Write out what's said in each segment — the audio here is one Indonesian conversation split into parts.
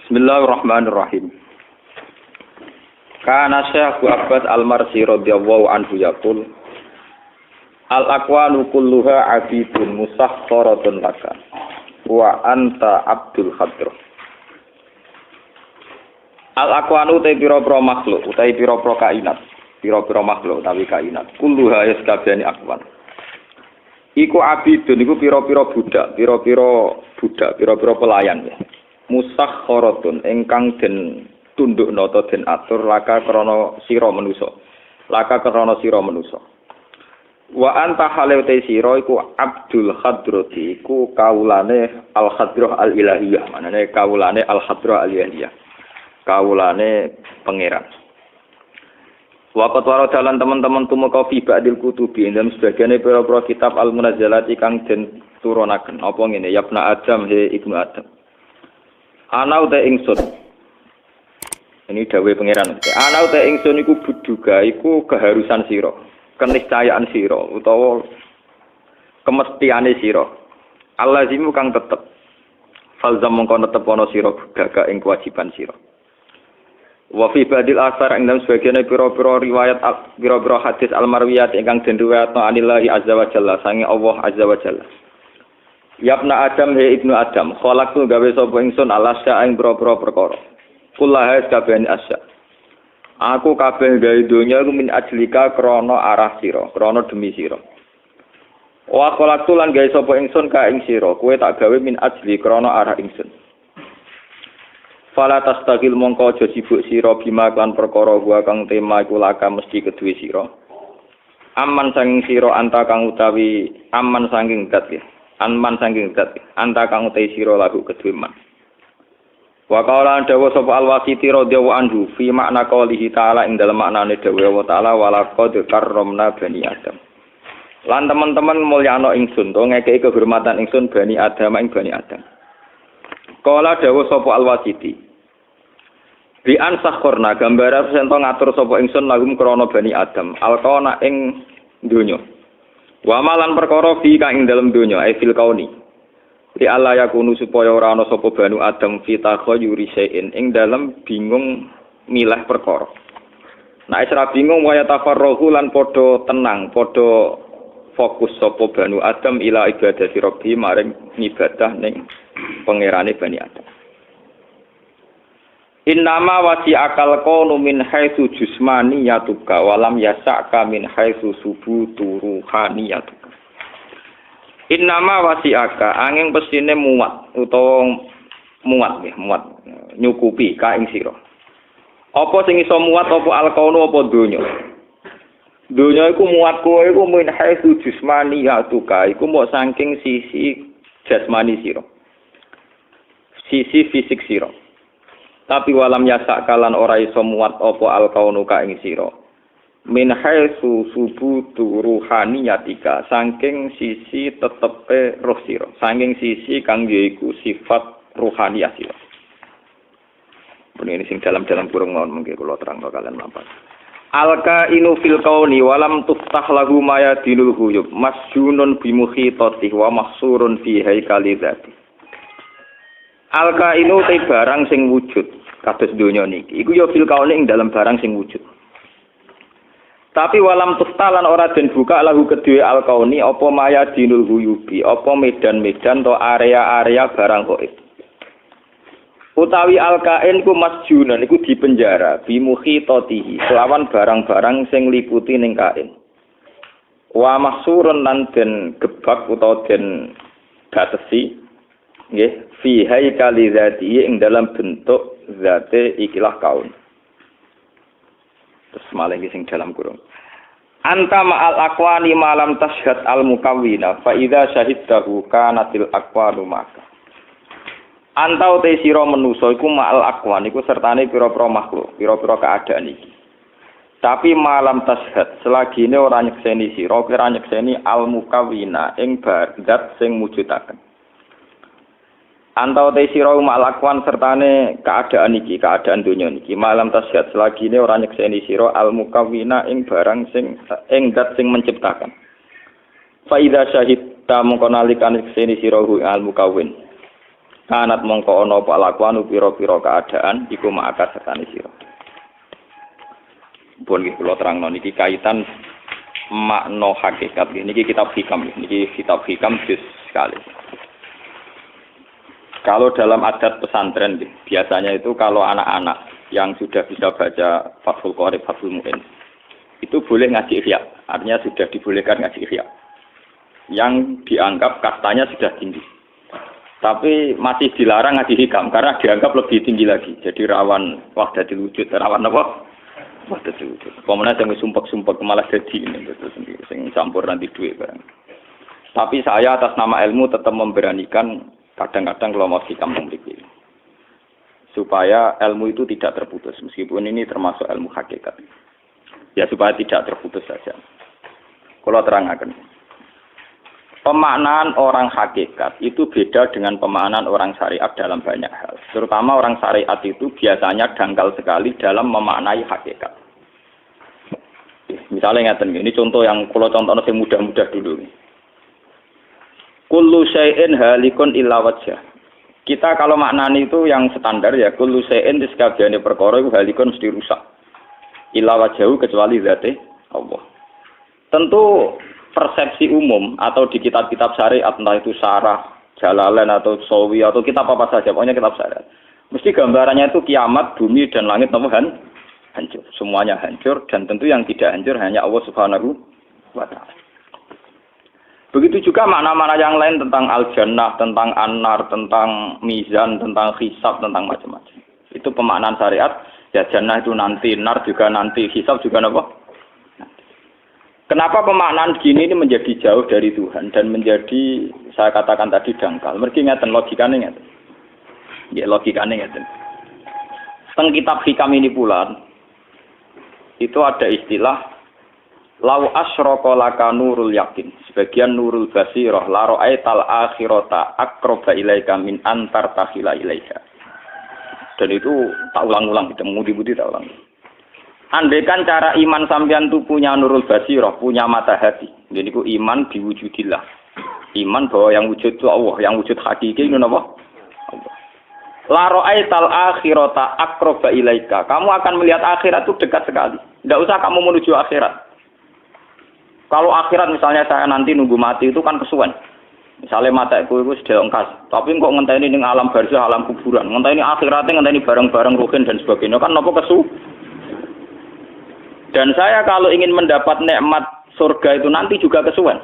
Bismillahirrahmanirrahim. Kana Syekh Abbas Al-Marsi radhiyallahu anhu yaqul Al-aqwanu kulluha abidun musakhkharatun laka wa anta abdul khadr. Al-aqwanu te pira-pira makhluk utawi pira-pira kainat, pira-pira makhluk utawi kainat. Kulluha yaskabani aqwan. Iku abidun iku pira-pira budak, pira-pira pelayan ya. Musakhkharatun ingkang den tundukna ta den atur laka krana sira manusa. Laka krana sira manusa. Wa anta halawte sira iku Abdul Khadrati iku kaulane Al Khadrah Al Ilahiyah, manane kaulane Al Khadrah Al Ilahiyah. Kaulane pangeran. Waqat waro dalan teman-teman tumeka fi ba'dil kutubi dalam sebagiane pira-pira kitab Al Munazzalati kang den turunaken. Apa ngene? Yabna Adam he Ibnu Adam. Ana uta ingsun. Ini dawuhe pangeran. Ana uta ingsun iku buduga iku keharusan sira, keniscayaan sira utawa kemestiane sira. Allazimu kang tetep. Falzam mongko tetep ana sira budaga ing kewajiban sira. Wa fi badil asar ing dalam sebagian pira-pira riwayat pira-pira hadis al-marwiyat ingkang den riwayatno anillahi azza wa jalla sange Allah azza wa jalla. Yabna Adam he Ibnu Adam, khalaqtu gawe sapa ingsun alasya ing pira-pira perkara. Kullaha kabehane asya. Aku kabeh gawe donya iku min ajlika krana arah sira, krana demi sira. Wa khalaqtu lan gawe sapa ingsun ka ing sira, kowe tak gawe min ajli krana arah ingsun. Fala tastaqil mongko aja sibuk sira bima kan perkara gua kang tema iku laka mesti keduwe sira. Aman sanging sira anta kang utawi aman sanging dat ya. Anman sanging dat anta kang utawi sira lahu keduwe man. Wa qala dawa sapa al-Wasiti radhiyallahu anhu fi makna qoulihi ta'ala ing dalem maknane dawa ta'ala walaqad karramna bani Adam. Lan teman-teman mulyana ingsun to ngekeki kehormatan ingsun bani Adam ing bani Adam. Kala dawuh sapa Al-Wasiti. Bi ansakharna gambaran sento ngatur sapa ingsun lahum krana bani Adam. Alqana ing donya. Wa malan perkara fi kang ing dalem donya fil kauni. Li Allah yakunu supaya ora ana sapa bani Adam fi takhayyuri syai'in ing dalem bingung milah perkara. Nek ora bingung waya tafarruhu lan padha tenang, padha fokus sapa bani Adam ila ibadati rabbi maring ibadah ning pangerane Bani Adam. Innama wasi akal qaunu min haitsu jismani yatuka walam yasaka min haitsu subutu ruhani yatuka. Innama wasi aka angin pesine muat utawa muat nyukupi ka ing sira. Apa sing iso muat apa alqaunu apa donya? Donya iku muat kowe iku min haitsu jismani yatuka iku mok saking sisi jasmani sira. Sisi fisik sira. Tapi walam yasak kalan ora iso muat apa alqaunu ka ing sira. Min haitsu subutu ruhaniyatika saking sisi tetepe roh sira, saking sisi kang yaiku sifat ruhaniyah sira. Ini sing dalam kurung mawon mengke kula terangno kalian lampah. Alka inu fil kauni walam tuftah lahu maya dinul huyub masjunun bimukhitati wa mahsurun fi haikali dzati. Alka inu te barang sing wujud kados donya niki iku ya fil kauni ing dalam barang sing wujud. Tapi walam tustalan ora den buka lahu kedue alkauni apa maya dinul huyubi apa medan-medan to area-area barang gaib. Utawi alkain ku masjunan iku dipenjara bimukhitatihi kelawan barang-barang sing liputi ning kain. Wa mahsurun lan den gebak utawa den batesi nggih fi haikali dzati ing dalam bentuk zate ikilah kaun. Terus malah sing dalam kurung. Anta ma'al aqwani malam tashhad al mukawwina fa idza syahidtahu kanatil aqwanu maka. Anta uta sira manusa iku ma'al aqwan iku sertane pira-pira makhluk, pira-pira keadaan iki. Tapi malam tashhad selagine ora nyekseni sira, ora nyekseni al mukawwina ing zat sing mujudaken. Antau te sira malakwan sertane keadaan iki, keadaan donya niki malam tasyad selagi ini ora nyekseni sira al mukawwina ing barang sing zat sing menciptakan. Fa idza syahidta mongko nalikan nyekseni sira al mukawwin. Kanat mongko ana apa lakuan pira-pira keadaan iku maka sertane sira. Pun nggih kula terangno niki kaitan makna hakikat niki kitab hikam niki kitab hikam juz sekali. Kalau dalam adat pesantren biasanya itu kalau anak-anak yang sudah bisa baca Fathul Qorib, Fathul Mu'in itu boleh ngaji ihya, artinya sudah dibolehkan ngaji ihya. Yang dianggap kastanya sudah tinggi. Tapi masih dilarang ngaji hikam karena dianggap lebih tinggi lagi. Jadi rawan wahdatul wujud, rawan apa? Wahdatul wujud. Pemenang yang sumpek-sumpek malah jadi ini betul sendiri, sing campur nanti duit barang. Tapi saya atas nama ilmu tetap memberanikan kadang-kadang kalau mau hikam memiliki. Supaya ilmu itu tidak terputus meskipun ini termasuk ilmu hakikat. Ya supaya tidak terputus saja. Kalau terangkan. Pemaknaan orang hakikat itu beda dengan pemaknaan orang syariat dalam banyak hal. Terutama orang syariat itu biasanya dangkal sekali dalam memaknai hakikat. Misalnya ngeten ini contoh yang kalau contohnya yang mudah-mudah dulu. Kullu syai'in halikun illa wajhah. Kita kalau maknani itu yang standar ya kullu syai'in disekabiane perkara iku halikun mesti rusak. Illa wajhahu kecuali zate Allah. Tentu persepsi umum atau di kitab-kitab syariat entah itu Syarah, Jalalain atau Sawi atau kitab apa saja pokoknya kitab syariat. Mesti gambarannya itu kiamat, bumi dan langit hancur. Semuanya hancur dan tentu yang tidak hancur hanya Allah Subhanahu wa taala. Begitu juga makna-makna yang lain tentang al-jannah, tentang an-nar, tentang mizan, tentang hisab, tentang macam-macam. Itu pemaknaan syariat, ya jannah itu nanti, nar juga nanti, hisab juga apa? Kenapa pemaknaan gini ini menjadi jauh dari Tuhan dan menjadi saya katakan tadi dangkal. Mergi ngeten logikane ngeten. Ya logikane ngeten. Teng kitab hikam ini pula itu ada istilah lau asyraka laka nurul yakin. Sebagian nurul basirah la ra'aital akhirata aqraba ilaika min antar takhila ilaika. Dan itu tak ulang-ulang kita mengudi-mudi tak ulang. Andaikan cara iman sampean itu punya nurul basirah, punya mata hati. Jadi ku iman diwujudillah. Iman bahwa yang wujud itu Allah, yang wujud hakiki itu apa? Allah. La ra'aital akhirata aqraba ilaika. Kamu akan melihat akhirat itu dekat sekali. Tidak usah kamu menuju akhirat. Kalau akhirat misalnya saya nanti nunggu mati itu kan kesuwen. Misalnya mataku itu sudah engkas. Tapi kok ngenteni ning alam barzah, alam kuburan. Ngenteni akhiratnya, ngenteni barang-barang ruhin dan sebagainya. Kan apa kesu? Dan saya kalau ingin mendapat nikmat surga itu nanti juga kesuwen.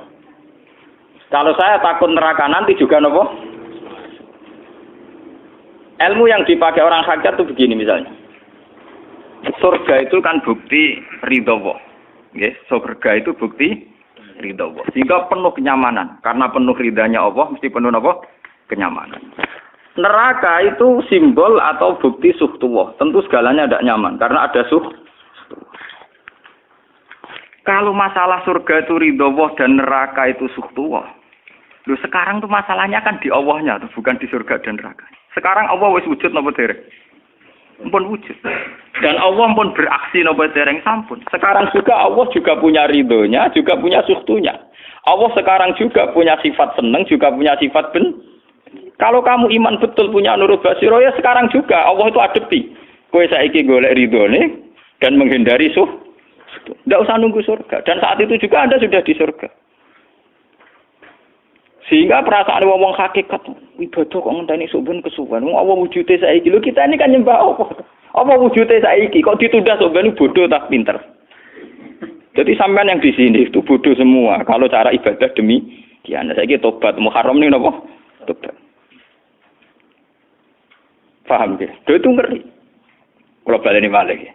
Kalau saya takut neraka nanti juga nopo. Ilmu yang dipakai orang hakikat itu begini misalnya. Surga itu kan bukti ridho Allah. Nggih, surga itu bukti ridho Allah. Sehingga penuh kenyamanan. Karena penuh ridhanya Allah mesti penuh nopo? Kenyamanan. Neraka itu simbol atau bukti suhtullah. Tentu segalanya tidak nyaman karena ada Kalau masalah surga itu ridho Allah dan neraka itu suhtullah. Loh sekarang tuh masalahnya kan di Allahnya tuh, bukan di surga dan neraka. Sekarang Allah wis wujud napa dereng? Ampun wujud. Dan Allah pun beraksi napa dereng sampun. Sekarang juga Allah juga punya ridhonya, juga punya suhtunya. Allah sekarang juga punya sifat seneng, juga punya sifat Kalau kamu iman betul punya nurul basirah ya sekarang juga Allah itu adepi. Kowe saiki golek ridhone dan menghindari tidak usah nunggu surga. Dan saat itu juga Anda sudah di surga. Sehingga perasaan wong hakikat, ibadah kok ngenteni suben kesuwen. Wong Allah wujude saiki. Lho kita ini kan nyembah apa? Apa wujude saiki? Kok ditunda suben bodoh tak pinter. Jadi sampean yang di sini itu bodoh semua. Kalau cara ibadah demikian. Saiki tobat Muharram nih napa? Tobat. Paham ya? Itu ngeri. Kalau baleni balik.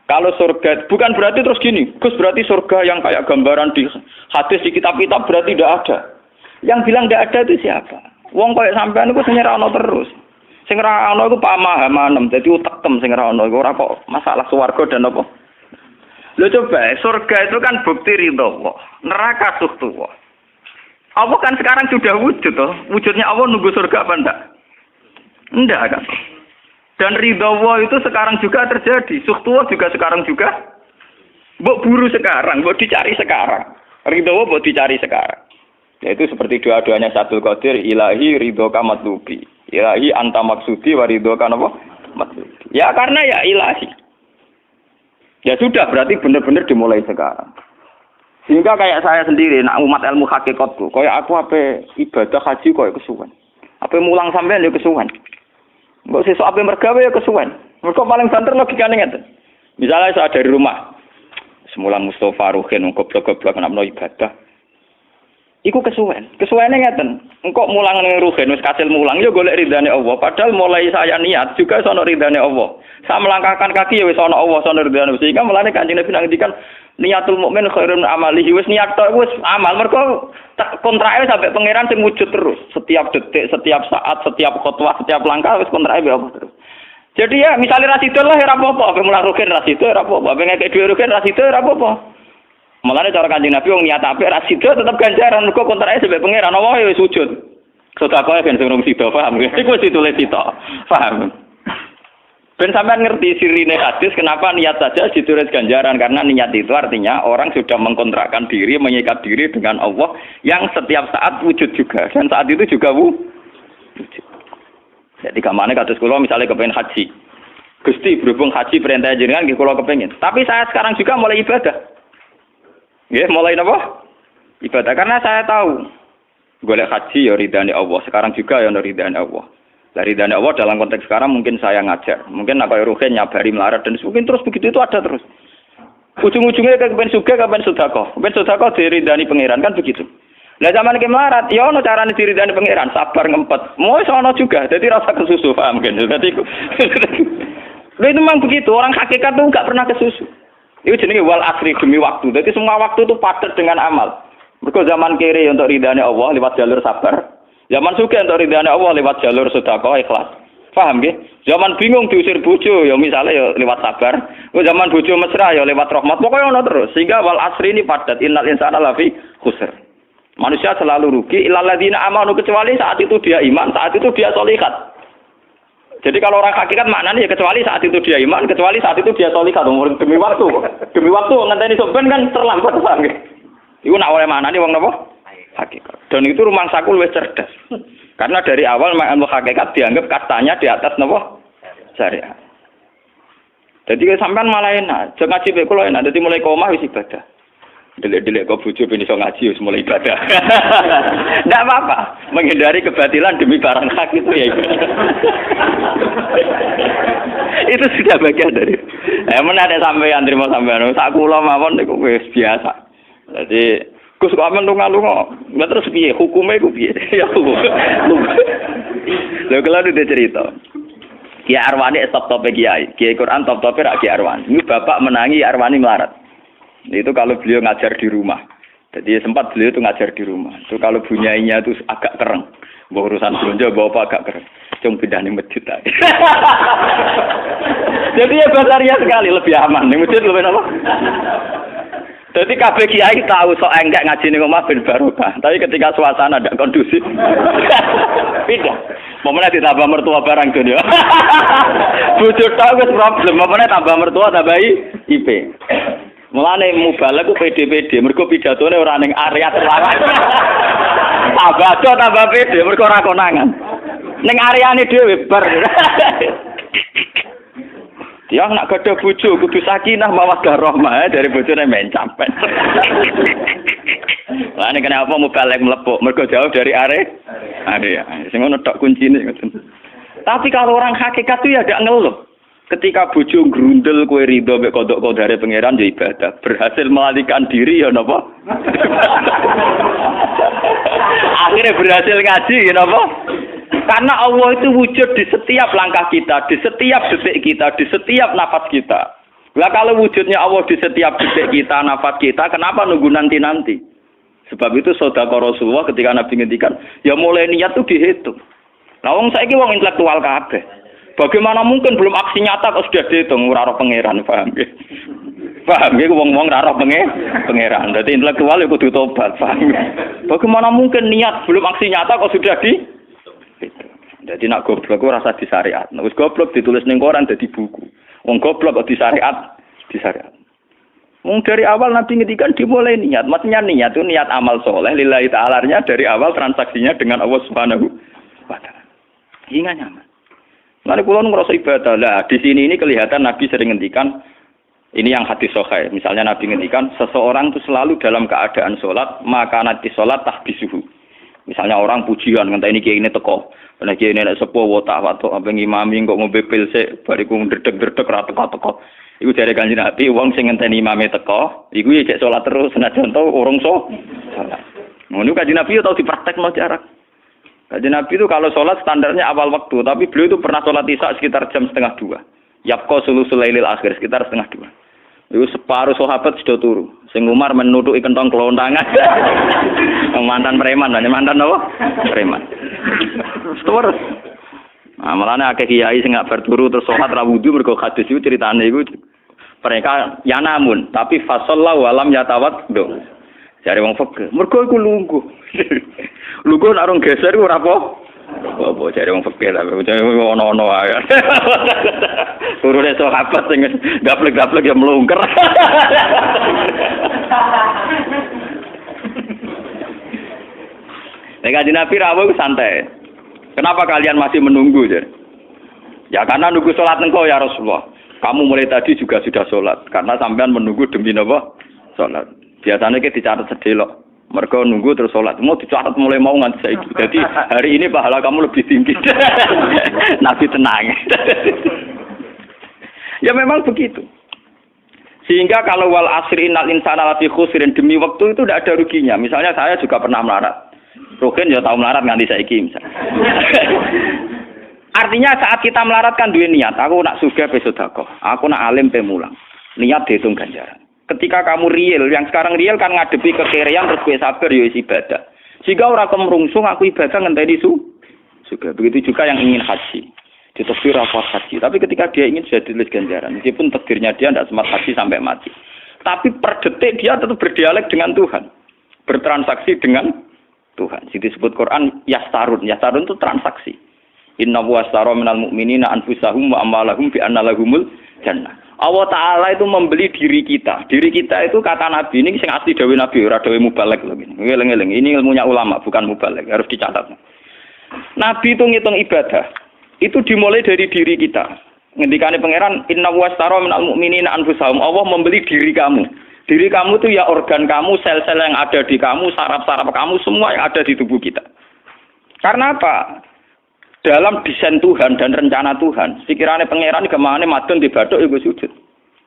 Kalau surga, bukan berarti terus gini, Gus berarti surga yang kayak gambaran di hadis di kitab-kitab berarti tidak ada. Yang bilang tidak ada itu siapa? Wong kayak sampean itu sing ora ono terus. Sing ora ono iku pamahaman, dadi utekem sing ora ono iku ora kok masalah swarga dan apa. Lho coba, surga itu kan bukti ridho Allah, neraka suhtullah. Allah kan sekarang sudah wujud toh. Wujudnya Allah nunggu surga apa enggak? Enggak kan? Dan ridho Allah itu sekarang juga terjadi. Suhtullah juga sekarang juga. Mbok buru sekarang, mbok dicari sekarang. Ridho Allah mbok dicari sekarang. Yaitu seperti doa-doanya Syaikhul Qadir, ilahi ridho kamatlubi. Ilahi anta maksudi waridho kan apa? Maksudi. Ya karena ya ilahi. Ya sudah berarti benar-benar dimulai sekarang. Sehingga kayak saya sendiri, nak umat ilmu hakikatku, kayak aku apa ibadah haji kayak kesuwen. Apa mulang sampean ya kesuwen. Mbok sesuk apa mergawe ya kesuwen. Mergo paling banter logikane ngeten. Misalnya saya dari rumah, semula Mustafa Ruhin goblok-goblok nak menawa ibadah. Iku kesuwen. Kesuwene ngeten. Engkok mulang ning Ruhin wis kasil mulang ya golek ridane Allah. Padahal mulai saya niat juga sono ridane Allah. Saya melangkahkan kaki ya wis sono Allah, sono ridane. Sehingga mulane Kanjeng Nabi ngendikan niatul mukmin khairun amalihi wis niat tok wis amal mergo kontrake sampai pangeran sing wujud terus setiap detik, setiap saat, setiap khotbah, setiap langkah wis kontrake be Allah terus. Jadi ya misalnya rasido lah ora apa-apa, ape mulang Ruhin rasido ora apa-apa, ape ngekek dhewe Ruhin rasido ora apa-apa. Mulane cara Kanjeng Nabi wong niat apik rasido tetep ganjaran mergo kontrake sampai pangeran Allah wis wujud. Sedekah ben sing rung sida paham. Iku wis ditulis sita. Paham. Ben sampean ngerti sirine hadis kenapa niat saja ditulis ganjaran karena niat itu artinya orang sudah mengkontrakkan diri, mengikat diri dengan Allah yang setiap saat wujud juga dan saat itu juga wujud. Jadi kamane kados kula misalnya kepengin haji. Gusti berhubung haji perintah jenengan nggih kula kepengin. Tapi saya sekarang juga mulai ibadah. Nggih, mulai napa? Ibadah karena saya tahu golek haji ya ridane Allah. Sekarang juga ya ridane Allah. Dari dana Allah dalam konteks sekarang mungkin saya ngajar, mungkin nak kayak Ruhin nyabari melarat dan mungkin terus begitu itu ada terus. Ujung-ujungnya ke kepen suga, kepen sodako diridani pangeran kan begitu. Nah zaman ke melarat, ya ono carane diridani pangeran, sabar ngempet, mau sono juga, jadi rasa kesusu paham kan? Jadi itu memang begitu, orang hakikat tuh nggak pernah kesusu. Itu jenenge wal asri demi waktu, jadi semua waktu itu padat dengan amal. Mergo zaman kiri untuk ridani Allah lewat jalur sabar. Zaman suka untuk ridhane Allah lewat jalur sedekah ikhlas. Paham nggih? Zaman bingung diusir bojo ya misalnya ya lewat sabar. Zaman bojo mesra ya lewat rahmat. Pokoknya ono terus. Sehingga wal asri ini padat innal insana lafi khusr. Manusia selalu rugi illal ladzina amanu kecuali saat itu dia iman, saat itu dia sholihat. Jadi kalau orang hakikat maknanya ya kecuali saat itu dia iman, kecuali saat itu dia sholihat demi waktu. Demi waktu ngenteni sampean kan terlambat paham nggih. Iku nak oleh maknane wong napa? Hakikat. Dan itu rumah saku lebih cerdas. Karena dari awal ilmu hakikat dianggap kastanya di atas napa? Syariat. Jadi sampean malah enak. Jangan ngaji kula enak. Dadi mulai omah wis ibadah. Delik-delik kok bojo ben iso ngaji wis mulai ibadah. Ndak apa-apa. Menghindari kebatilan demi barang hak itu ya ibadah. Itu sudah bagian dari. Menarik sampean terima sampean. Sak kula mawon niku wis biasa. Jadi Gus kok amen lunga-lunga. Lah terus piye? Hukume iku piye? Ya hukum. Lha kalau ada cerita. Kiai Arwani top-tope kiai. Kiai Quran top-tope rak Kiai Arwani. Ini bapak menangi Arwani melarat. Itu kalau beliau ngajar di rumah. Jadi sempat beliau itu ngajar di rumah. Itu kalau bunyainya itu agak kereng. Bawa urusan belanja bawa agak kereng. Cung pindah ning masjid ae. Jadi ya basaria sekali lebih aman. Ning masjid lebih apa? Jadi kabeh kiai tahu sok enggak ngaji ning omah ben barokah. Tapi ketika suasana tidak kondusif, pindah. Momennya ditambah mertua barang dunia. Bojo tok wis problem, momennya tambah mertua tambah IP. Mulane mubalek ku PD-PD, mergo pidatone ora ning area terlarang. Tambah do tambah PD, mergo ora konangan. Ning areane dhewe bar. Dia nak gadah bojo kudu sakinah mawaddah rahmah dari bojone mencam. Lah nek kenapa mubalek mlepuk mergo jauh dari area. Sing ngono tok kuncine ngoten. Tapi kalau orang hakikat itu ya gak ngeluh. Ketika bojo grundel kowe rido mek kodok kodare pangeran ya ibadah. Berhasil melalikan diri ya napa? Akhirnya berhasil ngaji ya napa? Karena Allah itu wujud di setiap langkah kita, di setiap detik kita, di setiap nafas kita. Lah kalau wujudnya Allah di setiap detik kita, nafas kita, kenapa nunggu nanti-nanti? Sebab itu sedekah Rasulullah ketika Nabi ngendikan, ya mulai niat itu dihitung. Nah wong saiki wong intelektual kabeh. Bagaimana mungkin belum aksi nyata kok sudah dihitung ora roh pangeran, paham nggih? Paham nggih wong-wong ora roh pangeran. Dadi intelektual ya kudu tobat, paham. Bagaimana mungkin niat belum aksi nyata kok sudah di Jadi nak goblok ora rasa di syariat. Nek wis goblok ditulis ning koran dadi buku. Wong goblok kok di syariat. Wong dari awal Nabi ngendikan dimulai niat. Maksudnya niat itu niat amal soleh lillahi ta'ala-nya dari awal transaksinya dengan Allah Subhanahu wa taala. Hingga nyaman. Nanti kula ngerasa ibadah. Lah di sini ini kelihatan Nabi sering ngendikan ini yang hadis sahih. Misalnya Nabi ngendikan seseorang itu selalu dalam keadaan sholat, maka nanti sholat tahbisuhu. Misalnya orang pujian ngenteni kiai ini teko. Nek kiai ini nek sepuh watak watuk apa ngimami kok ngombe pil sik bariku ndredeg-ndredeg ra teko-teko. Iku jare Kanjeng Nabi wong sing ngenteni imame teko, iku ya cek sholat terus senajan to urung sholat. Ngono Kanjeng Nabi yo tau dipraktekno jarak. Kanjeng Nabi itu kalau sholat standarnya awal waktu, tapi beliau itu pernah sholat isya sekitar jam 1:30. Yapko sulusul lailil akhir sekitar 1:30. Itu separuh sahabat sudah turu. Sing Umar menutuki kentong kelontangan. Mantan preman, mantan apa? Preman. Terus. Nah, malahnya akeh kiai sing gak berturu terus sholat ra wudu mergo hadis itu ceritane iku mereka ya namun tapi fasallahu alam yatawat do. Jare wong fikih, mergo iku lungguh. Lungguh nek orang geser iku ora apa? Apa jare wong fikih ta, ono-ono wae. Turune sahabat sing gaplek-gaplek ya mlungker. Nek Kanjeng Nabi rawuh santai. Kenapa kalian masih menunggu, Jar? Ya karena nunggu sholat engkau ya Rasulullah. Kamu mulai tadi juga sudah sholat. Karena sampean menunggu demi apa? Sholat. Biasanya kita dicatat sedelok. Mereka nunggu terus sholat. Mau dicatat mulai mau nganti saiki. Jadi hari ini pahala kamu lebih tinggi. Nabi tenang. Ya memang begitu. Sehingga kalau wal asri innal insana lafi khusrin demi waktu itu tidak ada ruginya. Misalnya saya juga pernah melarat. Rogen ya tahu melarat nganti saiki misalnya. Artinya saat kita melarat kan duwe niat, aku nak sugih pe sedekah, aku nak alim pe mulang. Niat dihitung ganjaran. Ketika kamu real, yang sekarang real kan ngadepi kekerean terus kowe sabar ya ibadah. Jika ora kemrungsung aku ibadah ngenteni sugih. Begitu juga yang ingin haji. Ditakdir apa haji, tapi ketika dia ingin sudah ditulis ganjaran, meskipun takdirnya dia tidak sempat haji sampai mati. Tapi per detik dia tetap berdialek dengan Tuhan. Bertransaksi dengan Tuhan. Jadi disebut Quran yastarun. Yastarun itu transaksi. Inna wastara minal mu'minina anfusahum wa amwalahum bi anna lahumul jannah. Allah Ta'ala itu membeli diri kita. Diri kita itu kata Nabi ini sing asli dawuh Nabi ora dawuh mubalek lho ini. Ngeling-eling. Ini ilmunya ulama bukan mubalek, harus dicatat. Nabi itu ngitung ibadah. Itu dimulai dari diri kita. Ngendikane pangeran inna wastara minal mu'minina anfusahum. Allah membeli diri kamu. Diri kamu itu ya organ kamu, sel-sel yang ada di kamu, saraf-saraf kamu, semua yang ada di tubuh kita. Karena apa? Dalam desain Tuhan dan rencana Tuhan, pikirannya pangeran kemana madon di bathuk ya gue sujud.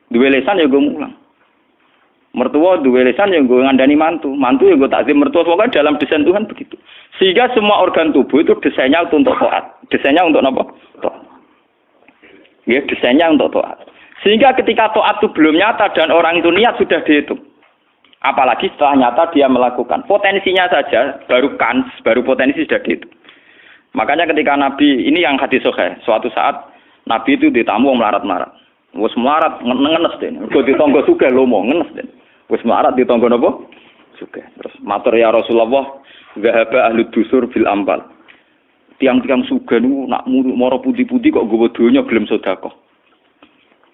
Duwe lesan ya gue mulang. Mertua duwe lesan ya gue ngandani mantu. Mantu ya gue takzim mertua. Pokoknya dalam desain Tuhan begitu. Sehingga semua organ tubuh itu desainnya untuk taat. Desainnya untuk apa? Taat. Ya, desainnya untuk taat. Sehingga ketika taat itu belum nyata dan orang itu niat sudah dihitung. Apalagi setelah nyata dia melakukan. Potensinya saja baru potensi sudah dihitung. Makanya ketika Nabi, ini yang hadis sahih, suatu saat Nabi itu ditamu melarat-melarat. Wes melarat ngenes deh. Mergo ditangga sugih lomo ngenes deh. Wes melarat ditangga napa? Sugih. Terus matur ya Rasulullah, zahaba ahli dusur bil ambal. Tiang-tiang sugih niku nak mara pundi-pundi kok nggawa donya gelem sedekah.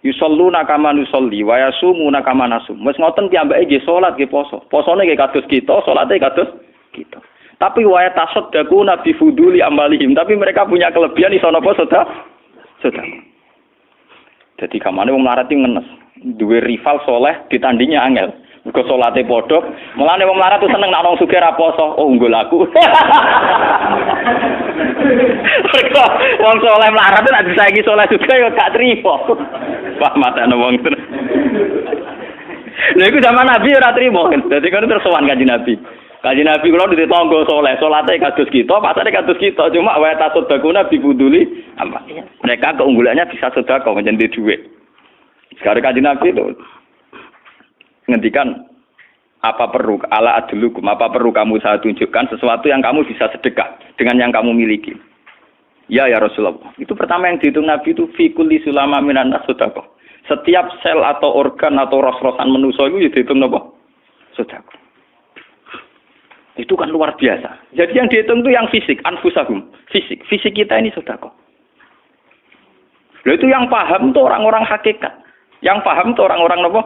Yusalluna kama nusolli wa yasumuna kama nasum. Wis ngoten piyambake nggih salat nggih poso. Posone nggih kados kita, salate kados kita. Tapi wa tasaddaqu nabi fuduli amalihim, tapi mereka punya kelebihan iso napa sedekah. Jadi kamane wong melarat iki ngenes. Duwe rival soleh ditandingi angel. Mergo salate padha, mulane wong melarat tuh seneng nek wong sugih ra poso. Oh unggul aku. Mergo wong soleh melarat nek disaiki soleh juga ya gak trimo. Wah matane wong tenan. Lha iku zaman Nabi ora trimo. Dadi kan terus sowan Kanjeng Nabi. Kanjeng Nabi kula ditonggo soleh, salate kados kita, pasane kados kita, cuma wa tasodakuna bibuduli apa. Mereka keunggulannya bisa sedekah menjadi duit. Sekarang Kanjeng Nabi itu ngendikan apa perlu ala adlukum, apa perlu kamu saya tunjukkan sesuatu yang kamu bisa sedekah dengan yang kamu miliki. Ya Rasulullah. Itu pertama yang dihitung Nabi itu fi kulli sulama minan nas sedekah. Setiap sel atau organ atau ros-rosan manusia itu dihitung apa? Sedekah. Itu kan luar biasa. Jadi yang dihitung itu yang fisik, anfusahum, fisik. Fisik kita ini sedekah. Lalu itu yang paham itu orang-orang hakikat. Yang paham itu orang-orang apa?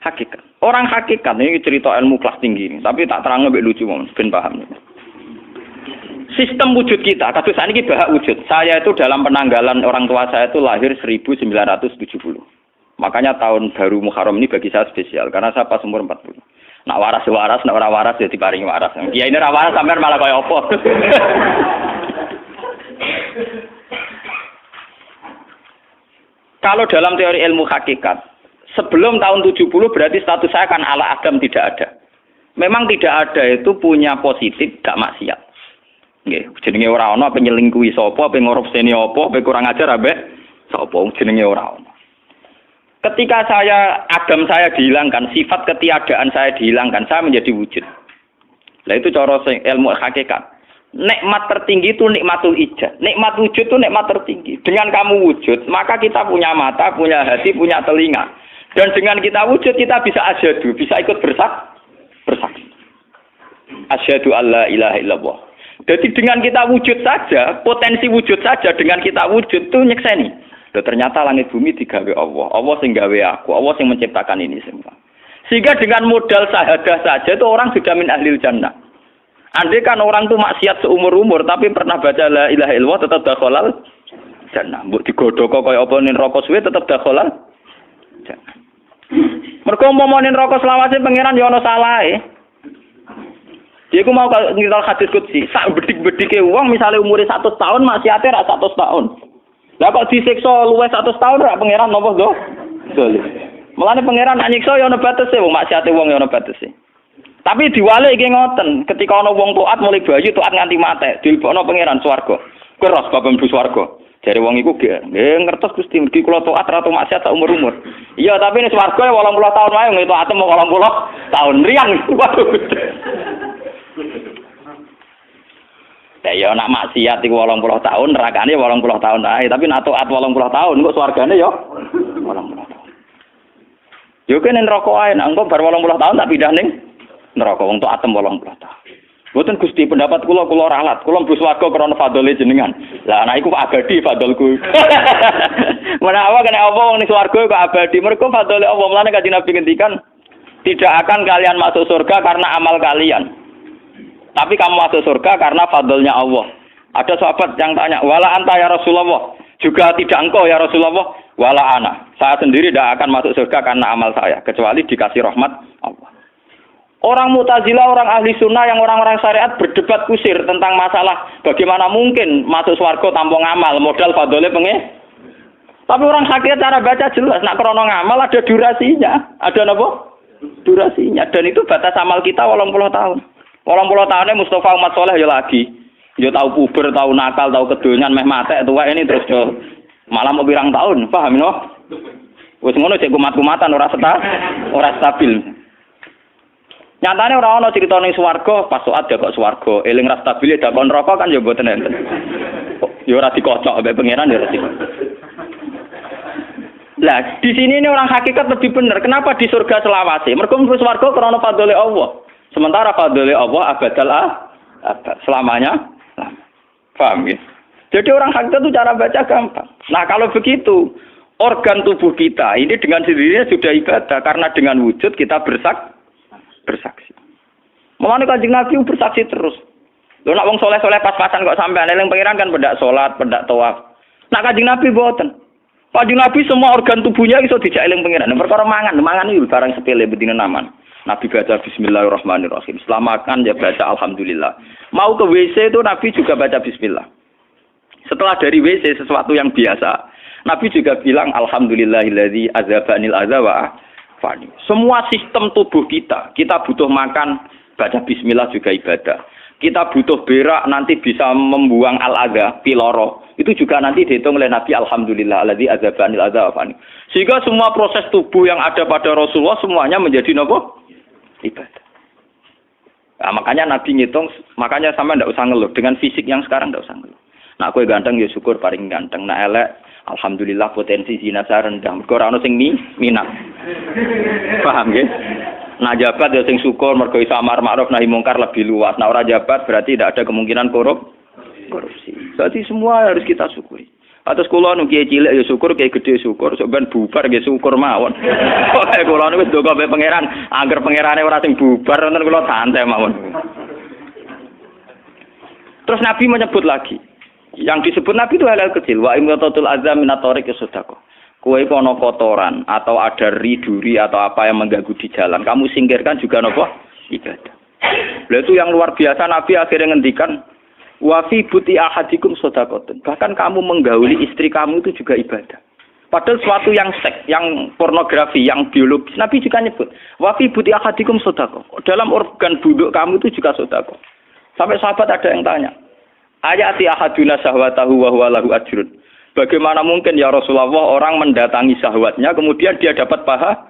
Hakikat. Orang hakikat ini cerita ilmu kelas tinggi ini, tapi tak terang lebih lucu ben paham. Sistem wujud kita, kasus ini bahak wujud. Saya itu dalam penanggalan orang tua saya itu lahir 1970. Makanya tahun baru Muharram ini bagi saya spesial karena saya pas umur 40. Nak waras, nak ora waras ya diparingi waras. Ya ini ora waras sampean malah kaya apa. Kalau dalam teori ilmu hakikat, sebelum tahun 70 berarti status saya kan ala Adam tidak ada. Memang tidak ada itu punya positif gak maksiat. Nggih, jenenge ora ana apa nyelingkuhi sapa, apa ngorupseni apa, apa kurang ajar ambek sapa jenenge ora ana. Ketika Adam saya dihilangkan, sifat ketiadaan saya dihilangkan, saya menjadi wujud. Lah itu cara ilmu hakikat. Nikmat tertinggi itu nikmatul ijad. Nikmat wujud itu nikmat tertinggi. Dengan kamu wujud, maka kita punya mata, punya hati, punya telinga. Dan dengan kita wujud, kita bisa asyhadu, bisa ikut bersaksi. Asyhadu alla ilaha illallah. Jadi dengan kita wujud saja, potensi wujud saja dengan kita wujud itu nyekseni. Loh, ternyata langit bumi digawe Allah. Allah sing gawe aku, Allah sing menciptakan ini semua. Sehingga dengan modal syahadah saja itu orang sudah min ahlil jannah. Andai kan orang itu maksiat seumur-umur tapi pernah baca la ilaha illallah tetap dakhalal jannah. Mbok digodhok kaya apa ning neraka suwe tetap dakhalal jannah. Mergo momone neraka selawase pangeran ya ana salahe. Dia ku mau ngiral hadis qudsi, sak bedik-bedike wong misale umure 100 tahun maksiate ra 100 tahun. Lah kok disiksa luwih 100 tahun ra pangeran napa do? Dolim. Mulane pangeran anyiksa ya ana batese wong maksiate wong ya ana batese. Tapi diwalik iki ngoten, ketika ana wong taat mulai bayi taat nganti mate, dilebokno pangeran swarga. Kowe ros bab mlebu swarga. Jare wong iku nggih ngertos Gusti mergi kula taat ra maksiat sak umur-umur. Iya, tapi ning swarga 80 tahun wae ngene taat mau 80 tahun riang. Ya nak maksiat iku 80 tahun, nerakane 80 tahun ae, tapi nak taat 80 tahun kok swargane ya 80 tahun. Yo kene neraka ae, nek engko bar 80 tahun tak pindah ning neraka wong taat 80 tahun. Mboten Gusti pendapat kula ralat, kula mlebu swarga krana fadhole jenengan. Lah anak iku abadi fadholku. Menawa kena apa wong ning swarga kok abadi, mergo fadhole Allah. Mulane Kanjeng Nabi ngendikan, tidak akan kalian masuk surga karena amal kalian. Tapi kamu masuk surga karena fadlnya Allah. Ada sahabat yang tanya, wala anta ya Rasulullah. Juga tidak engkau ya Rasulullah. Wala ana. Saya sendiri tidak akan masuk surga karena amal saya. Kecuali dikasih rahmat Allah. Orang Mu'tazilah, orang ahli sunnah, yang orang-orang syariat berdebat kusir tentang masalah bagaimana mungkin masuk surga tanpa ngamal. Modal fadlnya Tapi orang hakikat cara baca jelas. Nak krono ngamal ada durasinya. Ada apa? Durasinya. Dan itu batas amal kita 80 tahun. 80 tahunnya Mustafa umat soleh ya lagi. Ya tahu puber, tahu nakal, tahu kedonyan, meh matek tua ini terus yo malah mau pirang tahun, paham no? Wis ngono cek kumat-kumatan ora stabil. Nyatane ora ana cerita ning swarga pas saat ya kok swarga, eling ra stabil ya kon neraka kan ya mboten enten. Ya ora dikocok mbek pangeran ya ora dikocok. Lah, di sini ini orang hakikat lebih benar. Kenapa di surga selawase? Mergo mlebu swarga krana fadhole Allah. Sementara fadhole Allah abadal abad, selamanya. Paham ya? Jadi orang hakikat itu cara baca gampang. Nah, kalau begitu, organ tubuh kita ini dengan sendirinya sudah ibadah karena dengan wujud kita bersaksi. Mulane Kanjeng Nabi bersaksi terus. Lho nek wong soleh-soleh pas-pasan kok sampean eling pangeran kan pendak salat, pendak tawaf. Nek Kanjeng Nabi mboten. Kanjeng Nabi semua organ tubuhnya iso dijak eling pangeran. Perkara mangan iki barang sepele bedine naman. Nabi baca bismillahirrahmanirrahim. Setelah makan ya baca alhamdulillah. Mau ke WC itu Nabi juga baca bismillah. Setelah dari WC sesuatu yang biasa, Nabi juga bilang alhamdulillahilladzi azhabanil adza wa fani. Semua sistem tubuh kita butuh makan, baca bismillah juga ibadah. Kita butuh berak nanti bisa membuang al-adza, piloro. Itu juga nanti dihitung oleh Nabi alhamdulillah alladzi azhabanil adza wa fani. Sehingga semua proses tubuh yang ada pada Rasulullah semuanya menjadi napa? Ibadah. Nah, makanya Nabi ngitung, makanya sama ndak usah ngeluh dengan fisik yang sekarang ndak usah ngeluh. Nah, kowe ganteng ya syukur paling ganteng. Nah, elek alhamdulillah potensi zina saya rendah. Mergo ora ono sing minat. Paham nggih? Nah, jabat ya sing syukur mergo iso amar ma'ruf nahi mungkar lebih luas. Nah, ora jabat berarti tidak ada kemungkinan korupsi. Berarti semua harus kita syukuri. Atus kula nu kiye cilik ya syukur, kiye gedhe syukur, sok ben bubar nggih syukur mawon. Pokoke kula niku wis ndonga mbek pangeran, angger pangerane ora sing bubar wonten kula santai mawon. Terus Nabi menyebut lagi. Yang disebut Nabi itu hal-hal kecil. Wa imatatul azam minatorik sedekah. Kue kono kotoran atau ada riduri atau apa yang mengganggu di jalan, kamu singkirkan juga nopo ibadah. Lalu itu yang luar biasa Nabi akhirnya ngendikan wa fi buti ahadikum sedekatun. Bahkan kamu menggauli istri kamu itu juga ibadah. Padahal suatu yang seks, yang pornografi, yang biologis, Nabi juga nyebut wa fi buti ahadikum sedekah. Dalam organ buduk kamu itu juga sedekah. Sampai sahabat ada yang tanya, ayati ahaduna syahwatahu wa huwa lahu ajrun. Bagaimana mungkin ya Rasulullah orang mendatangi syahwatnya kemudian dia dapat pahala?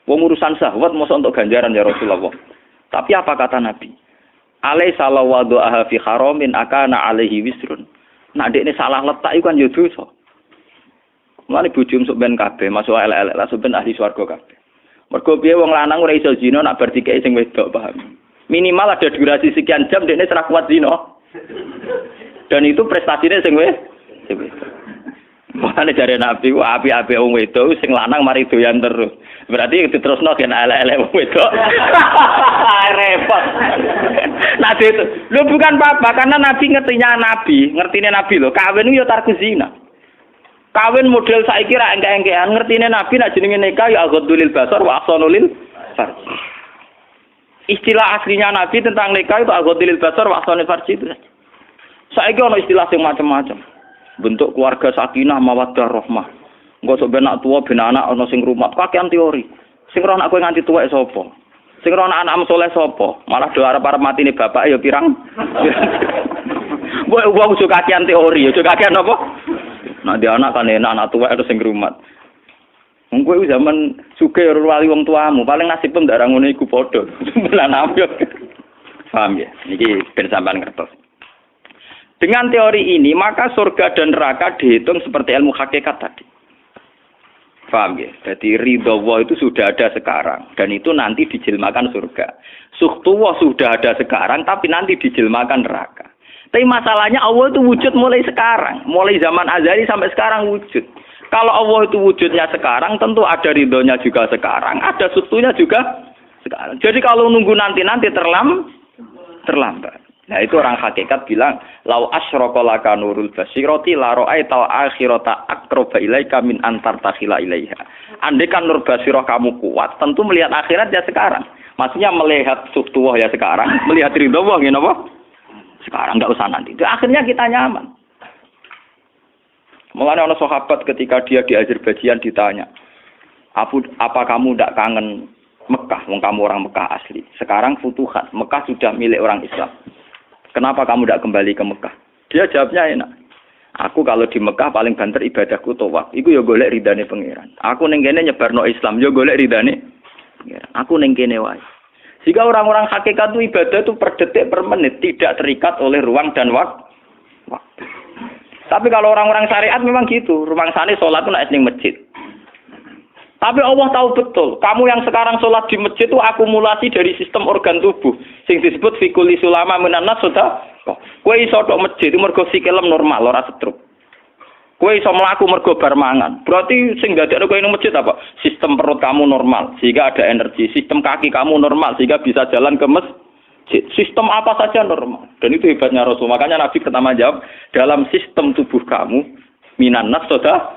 Wong urusan syahwat masa untuk ganjaran ya Rasulullah. Tapi apa kata Nabi? Alaisa lawadha'a fi haramin akana alaihi wisrun. Nah dekne salah letak iku kan ya dosa. Mulane bojo sok ben kabeh masuk elek-elek lah sok ben ahli swarga kabeh. Mergo piye wong lanang ora iso zina nak bar dikeki sing wedok paham. Minimal ada durasi sekian jam dekne ora kuat zina. Dan itu prestasinya sing wis makanya dari Nabi api-api wong wedok sing lanang mari doyan terus. Berarti diterusno gen elek-elek wong wedok. Repot. Nah itu lu bukan apa-apa karena Nabi ngertine Nabi lho, kawin yo tarku zina. Kawin model saiki ra engke-engkean, ngertine Nabi nek jenenge nikah ya aghdulil basar wa ahsanulil farj. Istilah aslinya Nabi tentang nikah itu aghdulil basar wa ahsanul farj itu. Saiki ono istilah sing macam-macam. Bentuk keluarga sakinah mawaddah rahmah. Engko sok ben anak tuwa ben anak ana sing rumat, kakean teori. Sing ora anak kowe nganti tuwek sapa? Sing ora anak saleh sapa? Malah do arep-arep matine bapak ya pirang. Wong sok kakean teori, sok kakean apa? Nah dia anak kan enak anak tuwek terus sing rumat. Wong kowe zaman sugih wali wong tuamu, paling nasib pun ndak ngono iku padha. Sembilan ambil. Paham ya? Niki ben sampean ngertos. Dengan teori ini, maka surga dan neraka dihitung seperti ilmu hakikat tadi. Paham ya? Jadi ridho Allah itu sudah ada sekarang. Dan itu nanti dijelmakan surga. Suhtullah sudah ada sekarang, tapi nanti dijelmakan neraka. Tapi masalahnya Allah itu wujud mulai sekarang. Mulai zaman azali sampai sekarang wujud. Kalau Allah itu wujudnya sekarang, tentu ada ridhonya juga sekarang. Ada suhtunya juga sekarang. Jadi kalau nunggu nanti-nanti terlambat. Nah itu orang hakikat bilang lau asyraka laka nurul basirati la ra'aita akhirata aqraba ilaika min antar takhila ilaiha. Andai kan nur basirah kamu kuat, tentu melihat akhirat ya sekarang. Maksudnya melihat suhtuwah ya sekarang, melihat ridho Allah ngene apa? Sekarang enggak usah nanti. Itu akhirnya kita nyaman. Mulane ana sahabat ketika dia di Azerbaijan ditanya, "Apa kamu tidak kangen Mekah? Wong kamu orang Mekah asli. Sekarang futuhat, Mekah sudah milik orang Islam. Kenapa kamu tidak kembali ke Mekah?" Dia jawabnya enak. Aku kalau di Mekah paling banter ibadahku tawaf. Iku yo golek ridane pangeran. Aku ning kene nyebarno Islam yo golek ridane pangeran. Aku ning kene wae. Jika orang-orang hakikat itu ibadah itu per detik per menit tidak terikat oleh ruang dan waktu. Tapi kalau orang-orang syariat memang gitu. Rumangsane salat itu nek ning masjid. Tapi Allah tahu betul, kamu yang sekarang sholat di masjid itu akumulasi dari sistem organ tubuh. Sing disebut fikuli sulama minanas sudah. Kue iso tok masjid itu mergo sikilem normal, ora setruk. Kue iso mlaku mergo bar mangan. Berarti sing dadekno kowe ning masjid apa? Sistem perut kamu normal, sehingga ada energi. Sistem kaki kamu normal, sehingga bisa jalan ke masjid. Sistem apa saja normal. Dan itu hebatnya Rasul. Makanya Nabi pertama jawab, dalam sistem tubuh kamu minanas sudah.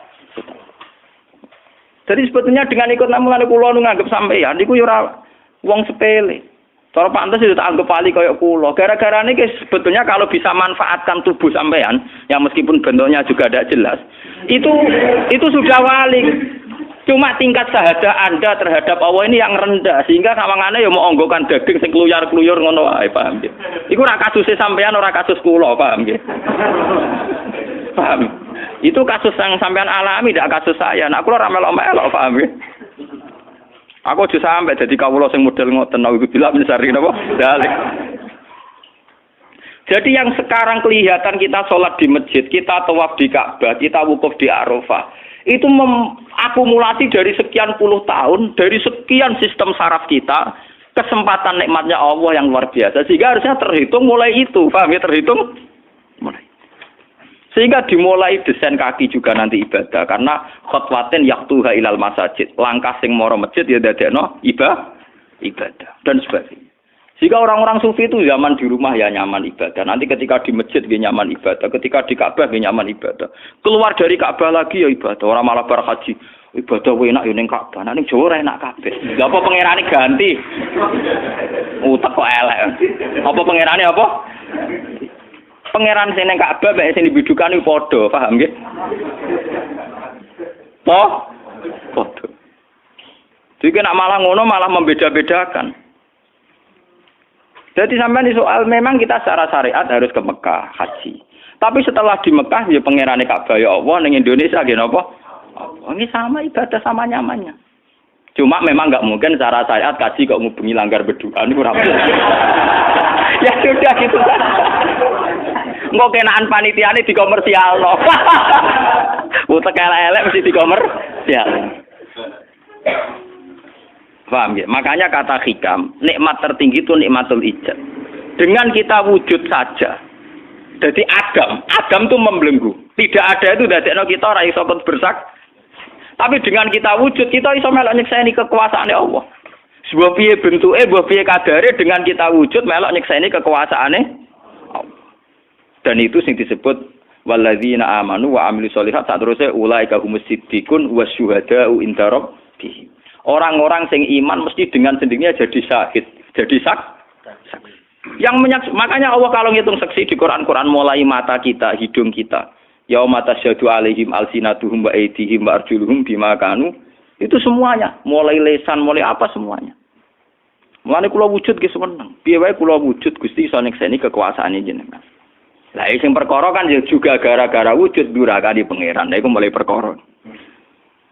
Jadi sebetulnya dengan ikut namungan kula nganggep sampeyan niku yo ora wong sepele. Cara pantes itu tak anggap wali kaya kula. Gara-gara niki sebetulnya kalau bisa manfaatkan tubuh sampeyan yang meskipun bentuknya juga tidak jelas, itu sudah wali. Cuma tingkat syahadah Anda terhadap Allah ini yang rendah sehingga sawangane yo mau onggokan daging sing kluyar-kluyur ngono wae, paham nggih. Iku ora kasuse sampeyan ora kasus kula, paham nggih. Paham. Itu kasus yang sampean alami, tidak kasus saya. Nah, aku ora melok-melok, paham ya? Aku aja sampai jadi kawula sing model ngoten, aku bilang misari napa? Dalik. Jadi yang sekarang kelihatan kita sholat di masjid, kita tawaf di Ka'bah, kita wukuf di Arafah, itu akumulasi dari sekian puluh tahun, dari sekian sistem saraf kita, kesempatan nikmatnya Allah yang luar biasa. Sehingga harusnya terhitung mulai itu, paham ya? Terhitung mulai. Sehingga dimulai desain kaki juga nanti ibadah karena khotwatin yaktuha ilal masajid, langkah sing moro masjid ya dadekno ibadah dan sebagainya. Jika orang-orang sufi itu zaman di rumah ya nyaman ibadah, nanti ketika di masjid dia nyaman ibadah, ketika di Ka'bah dia nyaman ibadah, keluar dari Ka'bah lagi ya ibadah, orang malah bar haji, ibadah enak ya ning Ka'bah, ning Jawa ora enak kabeh. Lha apa pangerane ganti? Utek kok elek. Apa pangerane apa? Pangeran sing ning Ka'bah mek sing dibidukane padha, paham nggih? Padha. Jadi nak malah ngono malah membeda-bedakan. Jadi sampai di soal memang kita secara syariat harus ke Mekah haji. Tapi setelah di Mekah ya pangerane Ka'bah ya Allah ning Indonesia nggih napa? Ini sama ibadah sama nyamannya. Cuma memang nggak mungkin secara syariat kaji kok ngubungi langgar berdoa niku ora. Ya sudah gitu kan. Engko kenaan panitiane dikomersialno. Utek elek mesti dikomersial. Paham ya? Makanya kata hikam, nikmat tertinggi itu nikmatul ijad. Dengan kita wujud saja. Jadi Adam itu membelenggu. Tidak ada itu dadekno kita ora iso bersak. Tapi dengan kita wujud, kita iso melok nyekseni kekuasaane Allah. Sebuah piye bentuke, sebuah piye kadare dengan kita wujud melok nyekseni kekuasaane Allah. Dan itu sing disebut walladzina amanu wa amilus sholihat saterusé ulaika humus siddiqun wasyuhada'u inda rabbihim. Orang-orang sing iman mesti dengan sendirinya jadi syahid, jadi saksi. Makanya Allah kalau ngitung saksi di Quran mulai mata kita, hidung kita, yauma tasyhadu alaihim alsinatuhum wa aydihim wa arjuluhum bima kanu, itu semuanya, mulai lesan, mulai apa semuanya. Mulane kula wujud ge seneng. Piye wae kula wujud Gusti iso nyekseni kekuasaane jenengan. Lah sing perkara kan ya juga gara-gara wujud durakane pangeran. Lha iku mulai perkara.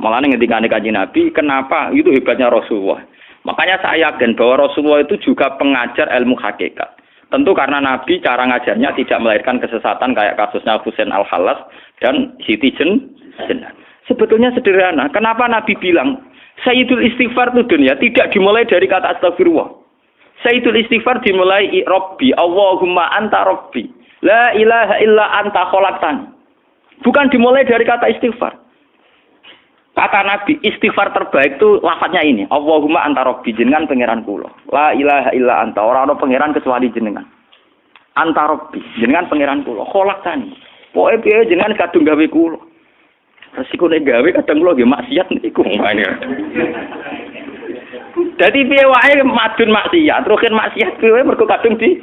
Malah ngendikane Kanjeng Nabi, kenapa? Itu hebatnya Rasulullah. Makanya saya yakin bahwa Rasulullah itu juga pengajar ilmu hakikat. Tentu karena Nabi cara ngajarnya tidak melahirkan kesesatan kayak kasusnya Husain Al-Hallas dan Siti Jenar. Sebetulnya sederhana. Kenapa Nabi bilang Sayyidul Istighfar itu dunia tidak dimulai dari kata astagfirullah. Sayyidul Istighfar dimulai Rabbi, Allahumma anta Rabbi. La ilaha illa anta khalaqtani. Bukan dimulai dari kata istighfar. Kata Nabi, istighfar terbaik itu lafadznya ini. Allahumma anta Rabbi, jenengan pangeran kula. La ilaha illa anta, ora ana pangeran kecuali jenengan. Anta Rabbi, jenengan pangeran kula. Khalaqtani. Pokoke piye jenengan kadung gawe kula. Resiko nek gawe kadang kula nggih maksiat niku. Dadi piye wae madun maksiat, rukin maksiat piye mergo kadung di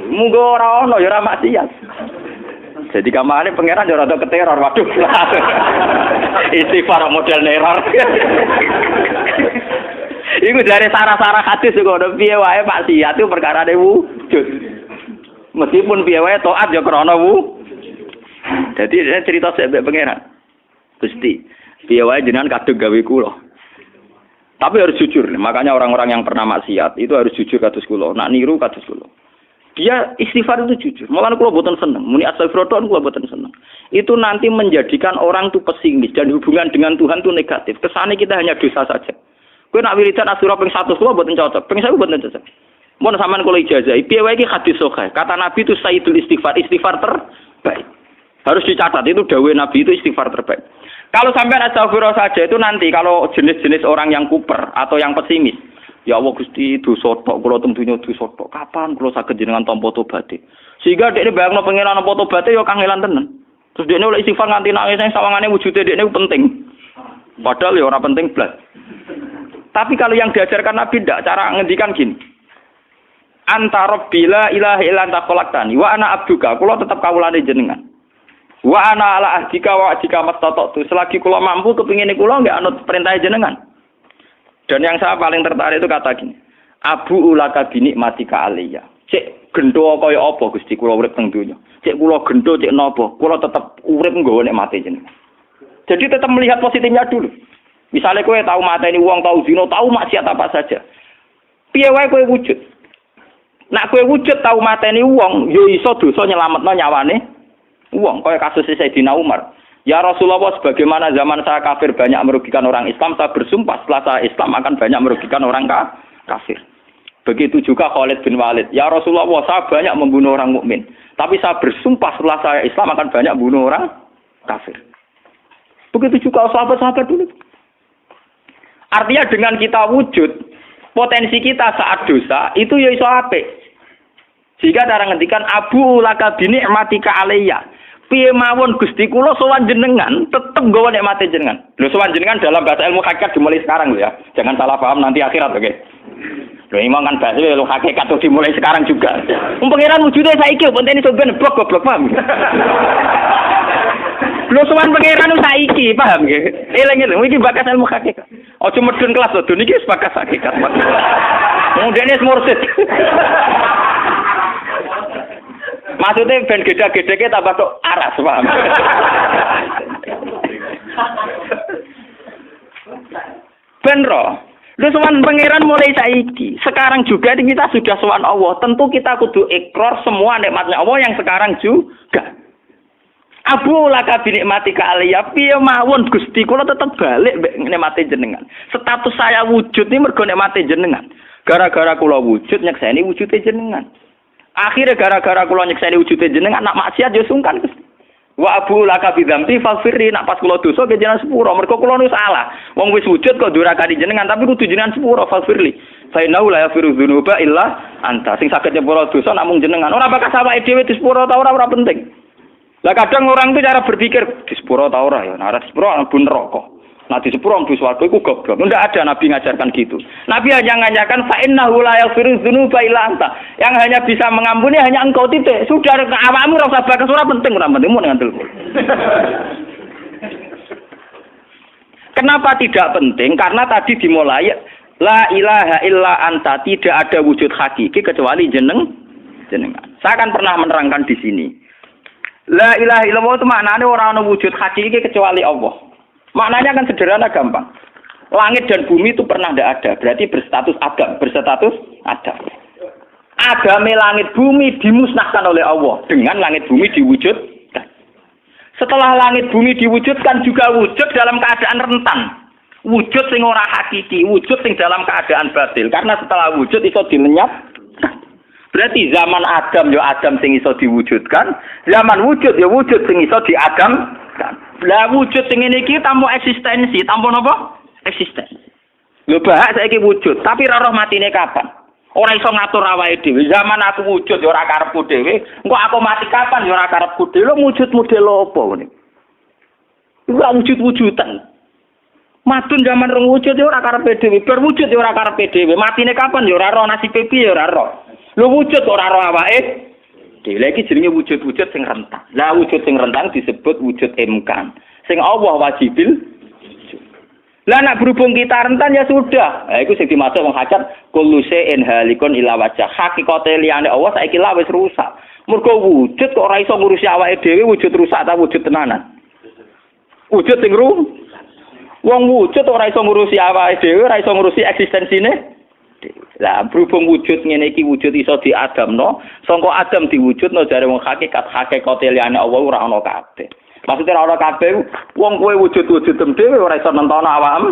munggo ora ana ya ora maksiat. Jadi kamane pangeran yo rada keteror, waduh. Istighfar model neror. Iku dari sarah-sarah hadis kok ono piye wae maksiat itu perkarane wujud. Meskipun piye wae taat yo krana Jadi cerita sebab pangeran. Gusti, piye wae jenengan kadung gawe kula. Tapi harus jujur, makanya orang-orang yang pernah maksiat itu harus jujur kados kula, nak niru kados kula. Dia istighfar itu jujur. Malah kula boten seneng. Muni astagfirullah kula boten seneng. Itu nanti menjadikan orang itu pesimis dan hubungan dengan Tuhan itu negatif. Kesane kita hanya dosa saja. Kowe nak wiridan asura ping 100 kula boten cocok. Ping 1000 boten cocok. Mun sampean kula ijazah, piye wae iki hadis sahih. Kata Nabi itu sayyidul istighfar terbaik. Harus dicatat itu dawuh Nabi itu istighfar terbaik. Kalau sampean astagfirullah saja itu nanti kalau jenis-jenis orang yang kuper atau yang pesimis. Ya Allah Gusti dosa tok kula teng donya dosa tok. Kapan kula saged jenengan tampa tobaté? Sehingga dekne bayangno pengenan tampa tobaté ya kangelan tenan. Terus dekne oleh istighfar nganti nangis sing sawangane wujude dekne penting. Padahal ya ora penting blas. Tapi kalau yang diajarkan Nabi ndak cara ngendikan gini. Anta Rabbi la ilaha illa anta khalaqtani wa ana abduka. Kula tetep kawulane jenengan. Wa ana ala ahdika wa ahdika mastata'tu. Selagi kula mampu kepingine kula nggak anut perintah jenengan. Dan yang saya paling tertarik itu kata gini, Abu ulaka binik matika aliyah. Cek gendo kaya apa Gusti kula urip teng donya. Cek kula gendo cek napa, kula tetep urip nggawa nikmate jenengan. Jadi tetap melihat positifnya dulu. Misalnya kowe tahu mateni wong, tahu zina, tahu maksiat apa saja. Piye wae kowe wujud. Nak kowe wujud tahu mateni wong, yo iso dosa nyelametno nyawane wong. Kaya kasus Sayyidina Umar. Ya Rasulullah, sebagaimana zaman saya kafir banyak merugikan orang Islam, saya bersumpah setelah saya Islam akan banyak merugikan orang kafir. Begitu juga Khalid bin Walid. Ya Rasulullah, saya banyak membunuh orang mukmin, tapi saya bersumpah setelah saya Islam akan banyak membunuh orang kafir. Begitu juga sahabat-sahabat dulu. Artinya dengan kita wujud, Potensi kita saat dosa itu ya iso apik. Jika cara ngendikan abu laka bi ni'matika alayya. Piye mawon Gusti kula sowan jenengan tetep nggawa nikmate jenengan. Lho sowan jenengan dalam bahasa ilmu hakikat dimulai sekarang lho ya. Jangan salah paham nanti akhirat oke. Lho imang kan bahasa ilmu hakikat tuh dimulai sekarang juga. Pangeran wujude saiki pentene iso ben goblok paham. Lho sowan pangeran saiki paham nggih. Eling-eling iki bakas ilmu hakikat. Aja medun kelas lho niki wis bakas hakikat. Mudene mursid. Maksudnya ben gede-gedeke tambah tok aras, paham? Ben roh. Lu sowan pangeran mulai saiki. Sekarang juga kita sudah sowan Allah. Tentu kita kudu ikrar semua nikmatnya Allah yang sekarang juga. Abu laka bi nikmatika alayya piye mawon Gusti kula tetep balik nikmate jenengan. Status saya wujud ini mergo nikmate jenengan. Gara-gara kula wujud nyekseni wujude jenengan. Akhirnya gara-gara kula nyekseni wujude jenengan nak maksiat yo sungkan Gusti. Wa abu laka bi dzambi faghfirli nak pas kula dosa ke jenengan sepuro mergo kula nu salah. Wong wis wujud kok durakani jenengan tapi kudu jenengan sepuro faghfirli. Fa innahu la yaghfiru dzunuba illa anta. Sing saged nyepuro dosa namung jenengan. Ora bakal awake dhewe disepuro ta ora penting. Lah kadang orang itu cara berpikir disepuro ta ora ya. Nah, disepuro mlebu neraka. Nah, disepuro mlebu swarga iku goblok. Ndak ada nabi ngajarkan gitu. Nabi hanya ngajarkan fa innahu la yaghfiru dzunuba illa anta. Yang hanya bisa mengampuni hanya engkau titik. Sudah awakmu ora usah bakas ora penting mun ngandel. Kenapa tidak penting? Karena tadi dimulai la ilaha illa anta, tidak ada wujud hakiki kecuali jenengan. Saya akan pernah menerangkan di sini. La ilaha illallah itu maknanya orang ana wujud hakiki kecuali Allah. Maknanya kan sederhana gampang. Langit dan bumi itu pernah tidak ada, berarti berstatus adam. Agame langit bumi dimusnahkan oleh Allah dengan langit bumi diwujudkan. Setelah langit bumi diwujudkan juga wujud dalam keadaan rentan. Wujud sing ora hakiki, wujud sing dalam keadaan batil. Karena setelah wujud itu dilenyap. Berarti zaman Adam ya Adam sing iso diwujudkan, zaman wujud ya wujud sing iso diadamkan. Lah wujud sing ngene iki tanpa eksistensi, tanpa napa? Eksistensi. Lho bahak saiki wujud, tapi ora roh matine kapan? Ora iso ngatur awake dhewe. Zaman aku wujud ya ora karepku dhewe, engko aku mati kapan ya ora karepku dhewe. Lho wujud model apa ngene? Ora wujud-wujudan. Madun zaman rong wujud ya ora karepe dhewe, bar wujud ya ora karepe dhewe. Matine kapan ya ora roh, nasibe piye ya ora roh. Lho wujud ora roh awake dhewe iki jenenge wujud-wujud sing rentang. Lah wujud sing rentang disebut wujud imkan. Sing Allah wajibil. Lah nek berhubung kita rentan ya sudah. Lah iku sing dimaksud wong hajat kullu shay'in halikun ila wajh. Hakikate liyane Allah saiki lah wis rusak. Mergo wujud kok ora iso ngurusi awake dhewe wujud rusak ta wujud tenanan. Wujud sing wong wujud ora iso ngurusi awake dhewe, ora iso ngurusi eksistensine. Lah berhubung wujud ngene iki wujud iso diadamno, sangka Adam diwujudno jare wong hakikate liyane Allah ora ana kabeh. Maksudnya ora ana kabeh wong kowe wujud-wujud dhewe ora iso nentono awakmu.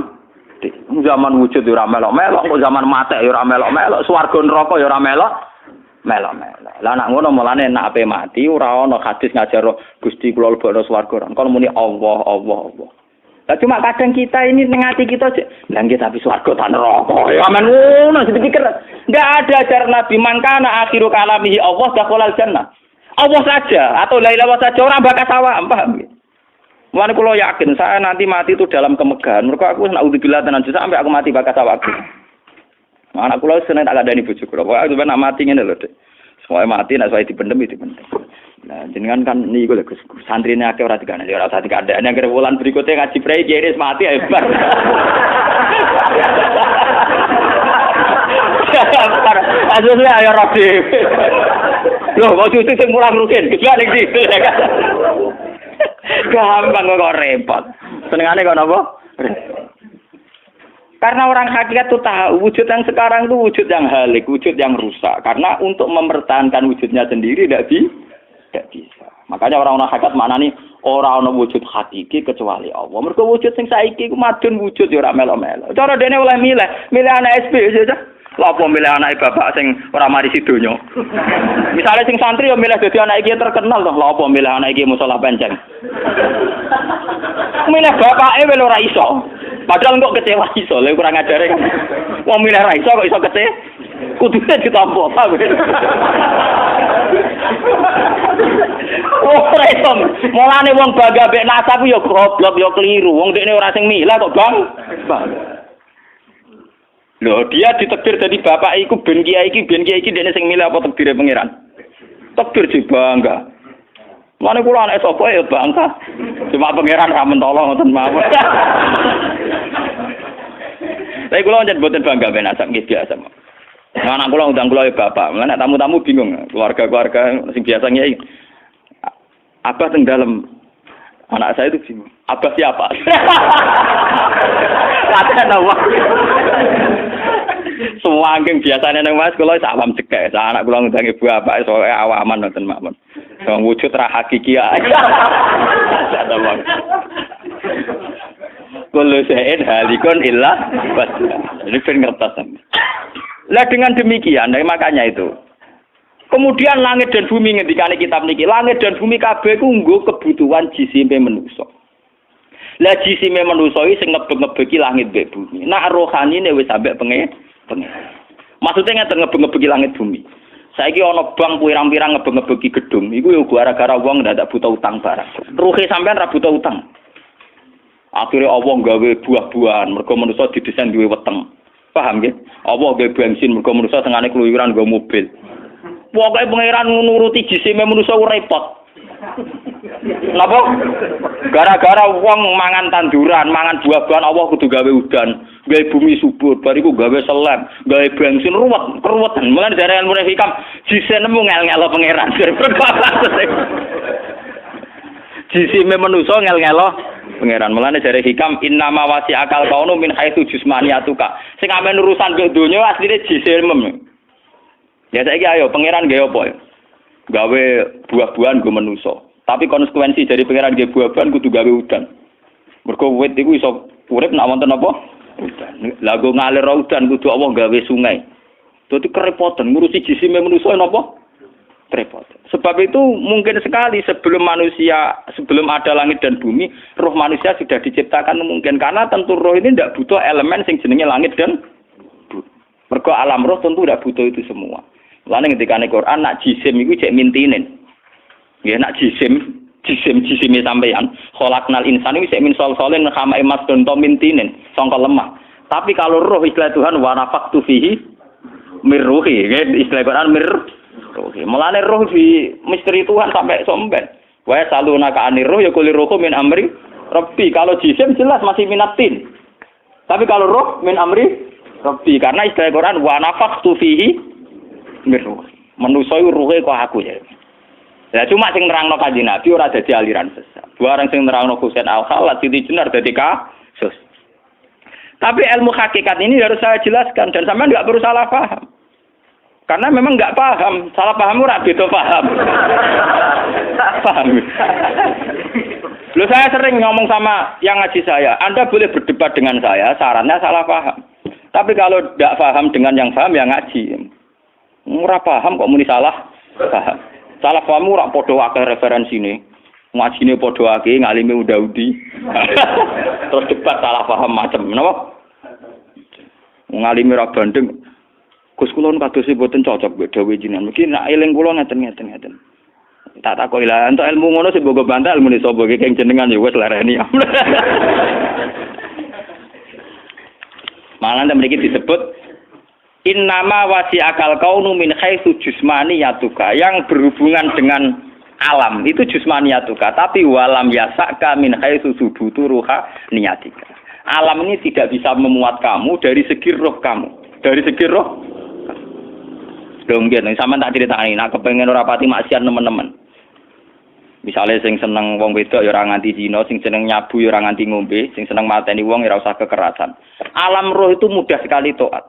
Zaman wujud ora melok-melok, kok zaman matek ya ora melok-melok, swarga neraka ya ora melok-melok. Lah nek ngono mulane nek ape mati ora ana hadis ngajar Gusti kula lebokno swarga. Kon muni Allah. Lah cuma kadang kita ini ning ati kita lah nggih tapi swarga ta neraka. Ya amen ngono dipikir. Enggak ada ajaran Nabi mangkana akhiru kalamihi Allah dakhalal jannah. Allah saja atau la ilaha saja orang bakas awak, paham nggih? Mulane kula yakin saya nanti mati itu dalam kemegahan. Mergo aku naudzubillah tenan sampai aku mati bakas awakku. Anak kula seneng tak kandhani bojo kula. Pokoke aku nak mati ngene lho, Dik. Semua mati nek saya dipendem. Nah, jenengan kan niku lho Gus. Santrine akeh ora dikandani, ora usah dikandani. Nek wulan berikutnya ngaji prei kiris mati hebat. Asline ayo rodi. Loh, kok cucu sing mulang rugen, gede ning situ ya kan. Gampang kok repot. Senengane kok napa? Karena orang hakikat itu tahu wujud yang sekarang itu wujud yang halik, wujud yang rusak. Karena untuk mempertahankan wujudnya sendiri tidak bisa. Makanya orang hakikat mana nih orang wujud hakiki kecuali Allah. Mereka wujud yang saiki ku madun wujud ya ora melo-melo. Cara dene oleh milih anak SP aja. Lha apa milih anak bapak sing ora mari sidonya. Misalnya sing santri ya milih dadi anak iki terkenal toh. Lha apa milih anak iki musala penceng. Milih bapake wel ora iso. Padahal kok kecewa iso, lha kurang ajare kan. Wong milih ra iso kok iso kecewa. Kudune ditampa apa. Oh, resom. Mulane wong bangga mbek nasab ya goblok ya keliru. Wong dekne ora sing milah kok, Bang. Loh, dia ditakdir jadi bapak iku ben kiai iki dekne sing milih apa takdire pangeran? Takdir sih bangga. Mane kula anak sapa ya bangga. Cuma pangeran ra mentolo ngoten mawon. Tapi kula njen boten bangga ben asam nggih biasa. Nah, anak kula undang kula ya bapak. Lah tamu-tamu bingung, keluarga-keluarga sing biasa nyai. Abah teng dalem. Anak saya itu bingung. Abah siapa? Latihan apa? Semua angking biasanya nang Mas kula awam cekek. Anak kula ngundang ibu bapak soalé awaman nonton mawon. Wong wujud ra hakiki ae. Kullu syai'in halikun illa wajhah. Ini ben ngertos. Lah dengan demikian, makanya itu. Kemudian langit dan bumi ngendikane kitab niki, langit dan bumi kabeh ku nggo kebutuhan jisime manusa. Lah jisime manusa iki sing ngebeg-ngebeki langit mbek bumi. Nak rohanine wis sampe pengen. Maksudnya ngeten ngebeg-ngebeki langit bumi. Saiki ana bank pirang-pirang ngebeg-ngebeki gedung, iku yo gara-gara wong ndak butuh utang barang. Ruhe sampean ra butuh utang. Akhirnya Allah gawe buah-buahan, mergo manusa didesain duwe weteng. Paham nggih? Allah gawe bensin, mergo manusa tengane keluyuran nggo mobil. Pokoke pangeran nuruti jisime manusa repot. Napa? Gara-gara wong mangan tanduran, mangan buah-buahan Allah kudu gawe udan, gawe bumi subur, bariku gawe selem, gawe bensin ruwetan. Mulane dari ilmu hikam jisene ngel-ngelo pangeran. Jisime manusa ngel-ngelo pangeran. Mulane dari hikam innama wasi akal kaunu min haitsu jismaniyatuka. Sing amen urusan ke donya asline jisime. Ya saiki ayo pangeran gawe apa ya? Gawe buah-buahan go manusa. Tapi konsekuensi dari pangeran gawe buah-buahan kudu gawe udan. Mergo wit iku iso urip nek wonten apa? Udan. Lah go ngalir udan kudu Allah gawe sungai. Dadi kerepotan ngurusi jisime manusa napa? Repot. Sebab itu mungkin sekali sebelum ada langit dan bumi, roh manusia sudah diciptakan mungkin karena tentu roh ini tidak butuh elemen sing jenenge langit dan bumi. Mergo alam roh tentu tidak butuh itu semua. Mulane ketika ning Quran nak jisim iku cek mintinen. Ya nak jisim sampeyan. Khalaqnal insana iku cek min salsalin khama'i masdun to mintinen, sangka lemah. Tapi kalau roh istilah Tuhan wa nafaqtu fihi mir ruhi, istilah Quran mir ruhi. Mulane roh di misteri Tuhan sampai somben. Wa salunaka anir ruh ya kulir ruhu min amri rabbi. Kalau jisim jelas masih minatin. Tapi kalau roh min amri rabbi karena istilah Quran wa nafaqtu fihi miruh. Manusa iku ruhe kok aku ya. Ya cuma sing nerangno Kanjeng Nabi ora dadi aliran sesat. Barang sing nerangno Husain Al-Khallat Siti Jenar dadi kasus. Tapi ilmu hakikat ini harus saya jelaskan dan sampean enggak perlu salah paham. Karena memang enggak paham, salah paham ora beda paham. Paham. Loh saya sering ngomong sama yang ngaji saya, Anda boleh berdebat dengan saya, sarannya salah paham. Tapi kalau tidak paham dengan yang paham ya ngaji. Ora paham kok muni salah paham. Salah paham ora padha akeh referensine. Ngajine padha akeh ngalime unda-undi. Terus debat salah paham macam napa? Ngalime ra bandeng. Gus kula kados mboten cocok mbek dawuh jenengan. Mungkin nek eling kula ngeten. Tak takoki lah entuk ilmu ngono sing mbok bantah ilmu sapa iki keng jenengan ya wis lareni. Malah mriki disebut innama wasi akal kaunu min haitsu jismaniyatuka yang berhubungan dengan alam itu jismaniyatuka tapi walam yasaka min haitsu subutu ruha niyatika. Alam ini tidak bisa memuat kamu dari segi roh kamu. Dari segi roh. Dong nggih sampean tak critani nek kepengin ora pati maksiat teman-teman. Misalnya sing seneng wong wedok ya ora nganti zina, sing seneng nyabu ya ora nganti ngombe, sing seneng mateni wong ya ora usah kekerasan. Alam roh itu mudah sekali taat.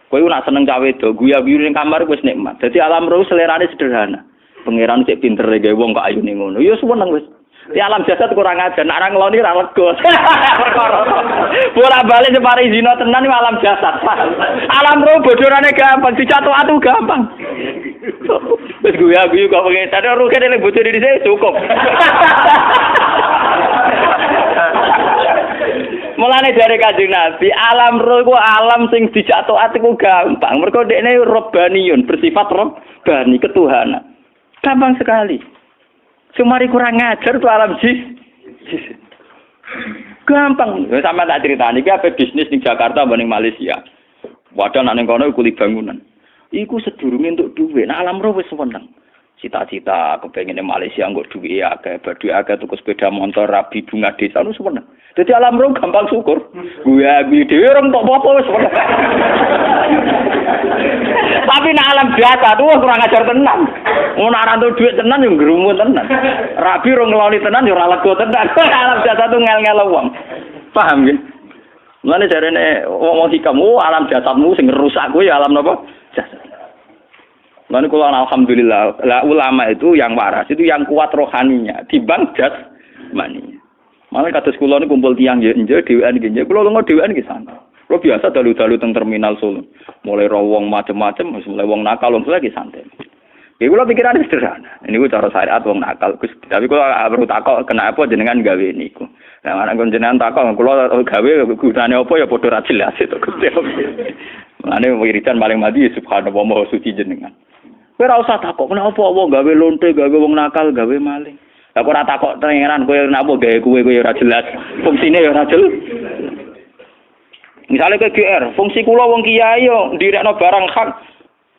Kowe nak seneng cawe wedok, guyu-guyu ning kamar wis nikmat. Dadi alam roh selerane sederhana. Pangeran cek pinter gawe wong kok ayune ngono. Ya seneng wis. Di alam jasad kurang ajar, nak orang ngeloni ra lega. Bola-balik separi zina tenan iki alam jasad. Alam roh bodorane gampang, dicatu atu gampang. Wis guyu-guyu kok pengen sadar roh kene bocor di sini cukup. Mulane dari Kanjeng Nabi, alam roh iku alam sing dijatuhake iku gampang. Mergo dekne robbaniyun, bersifat robbani, ketuhanan. Gampang sekali. Sumari kurang ngajar tuh alam jis. Gampang. Sama tak ceritani iki ape bisnis ning Jakarta mbek ning Malaysia. Wadah nek ning kono kuli bangunan. Iku sedurunge entuk dhuwit. Nah alam roh wis seneng. Cita-cita kepengin Malaysia nggo duwe akeh, badhe akeh tuku sepeda motor, rabi bunga desa lu seneng. Dadi alam roh gampang syukur. Gue dhewe ora entuk apa-apa wis seneng. Tapi nek alam biasa tuh kurang ajar tenan. Ngono ora entuk dhuwit tenan yo ngrumu tenan. Rabi ora ngeloni tenan yo ora lega tenan. Alam biasa tuh ngel-ngel wong. Paham nggih? Mulane jarene wong hikamu alam jasadmu sing rusak kuwi alam napa? Jasad. Lalu kalau alhamdulillah, ulama itu yang waras, itu yang kuat rohaninya, dibanding jasmaninya. Malah kata sekolah ini kumpul tiang jenje, dewan jenje, kalau lo dewan di sana. Lo biasa dalu-dalu teng terminal Solo, mulai rawong macam-macam, mulai wong nakal, wong lagi santai. Ya kalau pikirannya sederhana, ini gue cara syariat wong nakal, tapi kalau perlu takok kenapa jenengan gawe niku. Nah, anak jenengan takok, kalau gawe gunane apa ya bodoh jelas itu. Mulane wiridan paling mati subhanallah maha suci jenengan. Kowe ora usah takok kenapa wong gawe lonte, gawe wong nakal, gawe maling. Lah kok ora takok tengeran kowe napa gawe kowe ora jelas. Fungsine ya ora jelas. Misale ke GR, fungsi kula wong kiai yo ndirekno barang hak,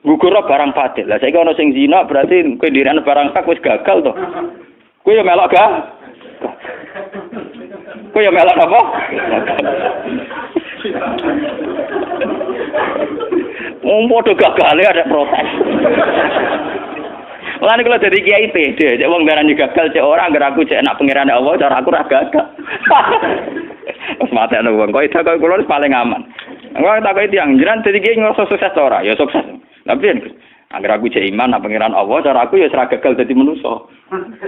gugurno barang batil. Lah saiki ana sing zina berarti kowe ndirekno barang hak wis gagal to. Kowe yo melok gak? Kowe yo melok apa? Padha gagale ada protes. Lan kalau jadi kiai pede, cek wong darani gagal cek ora anggar aku cek nak pangeran Allah cara aku ra gagal. Wes matekno wong kok itu kula paling aman. Engko tak kok tiyang jenengan dadi kiai ngrasa sukses ora? Ya sukses. Tapi anggar aku cek iman nak pangeran Allah cara aku ya ora gagal dadi manusa.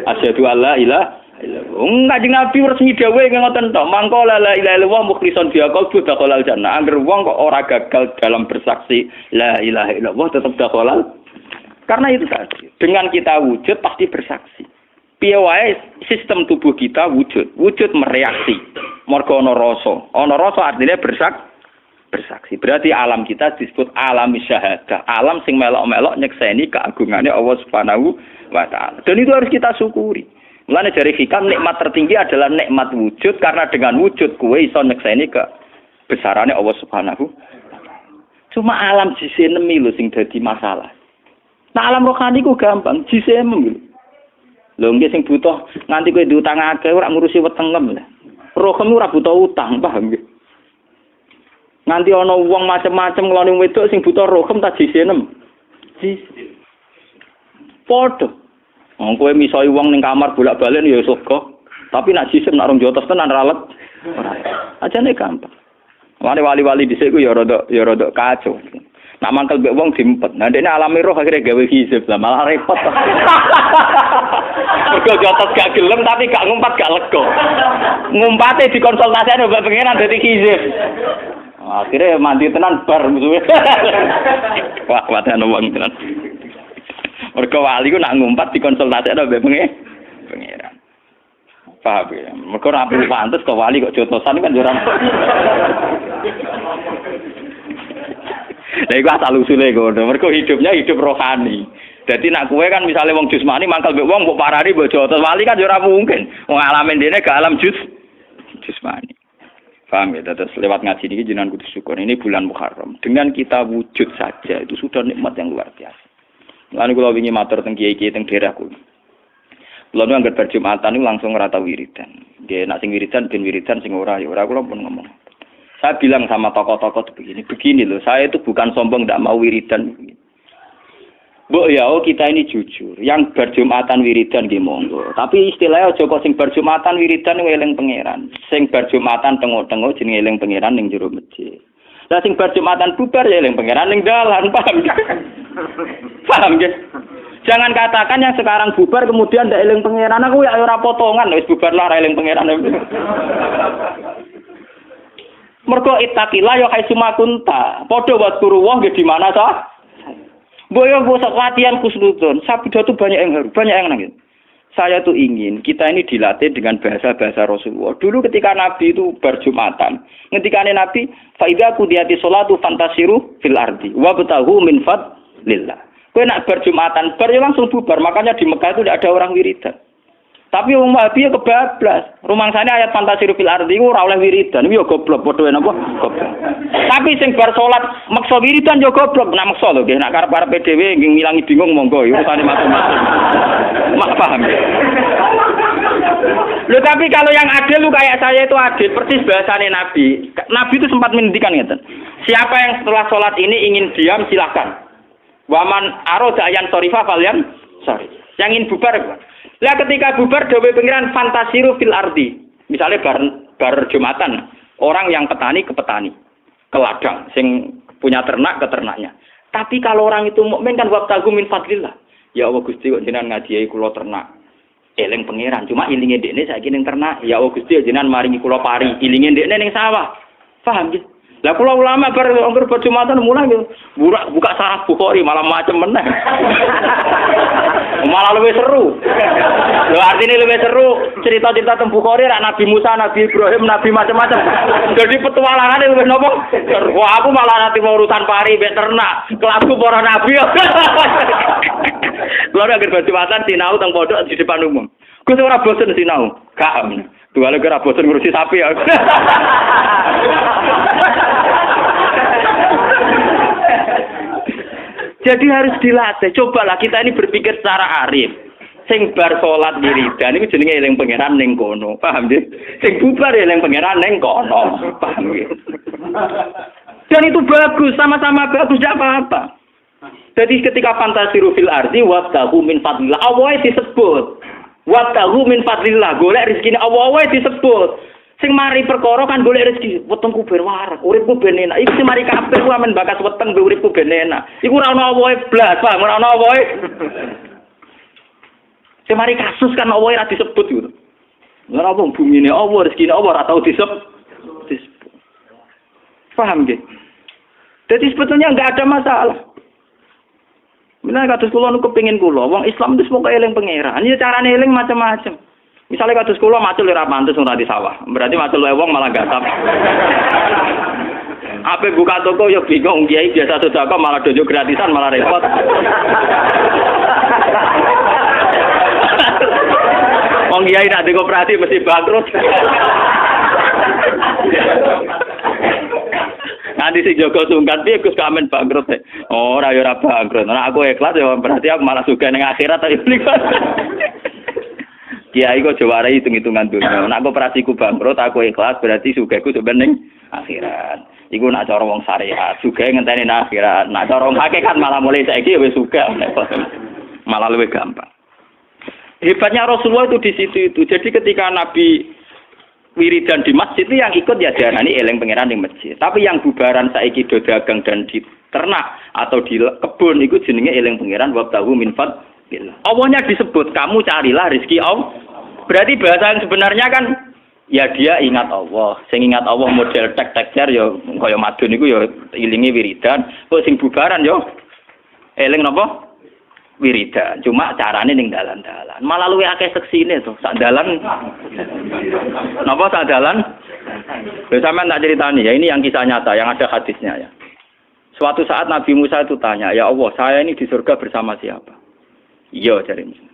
Asyhadu alla ilaha Kanjeng Nabi resmi dawuh ngoten tok. Mangko la ilaha illallah mukhlishon biha qalbu dakhalal jannah. Angger wong kok ora gagal dalam bersaksi la ilaha illallah tetap dakhalal. Karena itu tadi, dengan kita wujud pasti bersaksi. Piye wae sistem tubuh kita wujud mereaksi. Mergo ana rasa. Ana rasa artinya bersaksi. Berarti alam kita disebut alam syahadah. Alam sing melok-melok nyekseni keagungane Allah Subhanahu wa taala. Dan itu harus kita syukuri. Mulane dari hikam nikmat tertinggi adalah nikmat wujud karena dengan wujud kowe iso nyekseni kebesarannya Allah Subhanahu. Cuma alam jisem lho sing dadi masalah. Nah alam rohani ku gampang, jisem lho. Lho nggih sing butuh nganti kowe diutang akeh ora ngurusi wetengem lho. Rohmu ora butuh utang, paham nggih? Nganti ana wong macam-macam ngloni wedok sing butuh rohem ta jisem. Padha. Wong kowe misoi wong ning kamar bolak-balik ya surga. Tapi nek jisim nek rong jotos tenan ra let. Ora. Ajane gampang. Wali-wali dhisik ku ya rada kacau. Nak mangkel mbek wong diempet. Nah dekne alami roh akhire gawe hisab lah malah repot. Mergo jotos gak gelem tapi gak ngumpat gak lega. Ngumpate dikonsultasine mbek pengenan dadi hisab. Akhire mandi tenan bar musuhe. Wah, wadah wong tenan. Mergo wali ku nak ngumpat dikonsultasikno mbek pengeran. Paham ya? Mergo ora perlu pantes kok wali kok jotosan kan yo ora. Lah iku asal usule ngono. Mergo hidupnya hidup rohani. Dadi nak kowe kan misale wong jusmani mangkel mbek wong mbok parani mbok jotos wali kan yo ora mungkin. Wong alamin dene gak alam jusmani. Paham ya? Terus lewat ngaji ini jenengan kudu syukur. Ini bulan Muharram. Dengan kita wujud saja itu sudah nikmat yang luar biasa. Lalu kalau ingin matur teng kiai-kiai teng daerahku. Kalau nu anggar berjumatan itu langsung rata wiridan. Dia nak sing wiridan ben wiridan sing ora ya ora kula pun ngomong. Saya bilang sama tokoh-tokoh begini loh, saya itu bukan sombong tidak mau wiridan. Bu ya, kita ini jujur. Yang berjumatan wiridan nggih monggo. Tapi istilahnya aja kok sing berjumatan wiridan eling pangeran. Sing berjumatan tengok-tengok jenenge eling pangeran ning jero masjid. Lah sing berjumatan bubar ya eling pangeran ning dalan, paham? Paham nggih? Jangan katakan yang sekarang bubar kemudian ndak eling pangeran. Aku ya ora potongan wis bubar lah eling pangeran. Mergo ittaqillah ya haitsuma kunta. Padha waskuru wong nggih di mana ta? Boyo bosok latihan kusnudon. Sabda itu banyak yang nangis. Saya tuh ingin kita ini dilatih dengan bahasa-bahasa Rasulullah. Dulu ketika Nabi itu berjumatan, ketika Nabi, faida qudiyati sholatu fantasiru fil ardi wabtahu min fadlillah. Kowe nak berjumatan, bar langsung bubar. Makanya di Mekah itu tidak ada orang wiridan. Tapi wong Wahabi ya kebablas. Rumangsane ayat fantasiru fil ardi iku ora oleh wiridan. Iku ya goblok padha napa? Goblok. Tapi sing bar salat maksa wiridan ya goblok. Nak maksa lho nggih, nak karep-karep dhewe ngilangi bingung monggo urusane masing-masing. Mak paham. Loh tapi kalau yang adil lu kayak saya itu adil persis bahasane Nabi. Nabi itu sempat mendikan ngeten. Siapa yang setelah salat ini ingin diam silakan. Waman aroda ayan sorifa falyan sorry. Yang ingin bubar. Lah ketika bubar dawuh pengiran fantasiru fil ardi. Misalnya bar Jumatan, orang yang petani ke petani, ke ladang, sing punya ternak ke ternaknya. Tapi kalau orang itu mukmin kan wabtagu min fadlillah. Ya Allah Gusti kok jenengan ngajai kula ternak. Eling pengiran, cuma ilinge ndekne saiki ning ternak. Ya Allah Gusti jenengan maringi kula pari, ilinge ndekne ning sawah. Paham nggih? Lah kula ulama bar angger Jumatan mulai buka sarah Bukhari malah macam meneh. Malah lebih seru. Lho artine lebih seru cerita-cerita tentang Bukhari rak Nabi Musa, Nabi Ibrahim, Nabi macam-macam. Jadi petualangane lebih nopo? Wah aku malah nanti mau urusan pari mbek ternak. Kelasku para nabi. Lha agar Jumatan sinau teng pondok di depan umum. Gus ora bosen sinau. Gak. Tuwale ora bosen ngurusi sapi ya. Jadi harus dilatih. Cobalah kita ini berpikir secara arif. Sing bar salat wiridan iku jenenge eling pangeran ning kono. Paham nggih? Sing bubar eling pangeran ning kono. Paham nggih? Dan itu bagus, sama-sama bagus, tidak apa-apa. Jadi ketika fantasiru fil ardi wabtahu min fadlillah, Allah disebut. Wabtahu min fadlillah, golek rezekine Allah disebut. Sing mari perkara kan golek rezeki, wetengku ben warak, uripku ben enak. Iku sing mari kabeh ku amen bakas weteng be uripku ben enak. Iku ora ana awohe blas, Pak, ora ana awohe. Sing mari kasus kan awohe ora disebut gitu. Ora apa bumine Allah, rezekine Allah ora tau disebut. Paham nggih? Jadi sebetulnya enggak ada masalah. Mina kados kula nu kepengin kula, wong Islam itu pokoke eling pangeran. Ya carane eling macam-macam. Misalnya kados kula macul ora pantes ora di sawah. Berarti macul wae wong malah gasap. Ape buka toko ya bingung kiai biasa sedekah malah dojo gratisan malah repot. Wong kiai nak di koperasi mesti bangkrut. Nanti si Joko sungkan piye Gus kamen bangkrut. Ora ya ora bangkrut. Nek aku ikhlas ya berarti aku malah sugih ning akhirat ta iki. Kiai kok jawara hitung-hitungan dunia. Nek operasiku bangkrut aku ikhlas berarti sugihku sebeneng akhirat. Iku nak cara wong syariat, sugih ngenteni nang akhirat. Nak cara wong hakikat malah mulai saiki wis sugih. Malah lebih gampang. Hebatnya Rasulullah itu di situ itu. Jadi ketika Nabi wiridan di masjid itu yang ikut ya diarani eling pangeran di masjid. Tapi yang bubaran saiki do dagang dan di ternak atau di kebun itu jenenge eling pangeran wabtahu min fadlillah. Allahnya disebut, kamu carilah rezeki Allah. Berarti bahasa yang sebenarnya kan ya dia ingat Allah. Sing ingat Allah model tek-teker ya kaya madun iku ya ilingi wiridan. Kok sing bubaran yo eling napa? Wiridan. Cuma carane ning dalan-dalan. Malah luwe akeh seksine to. Sak dalan. Napa sak dalan? Lha sampean tak ceritani ya, ini yang kisah nyata yang ada hadisnya ya. Suatu saat Nabi Musa itu tanya, "Ya Allah, saya ini di surga bersama siapa?" Iya, jare Musa.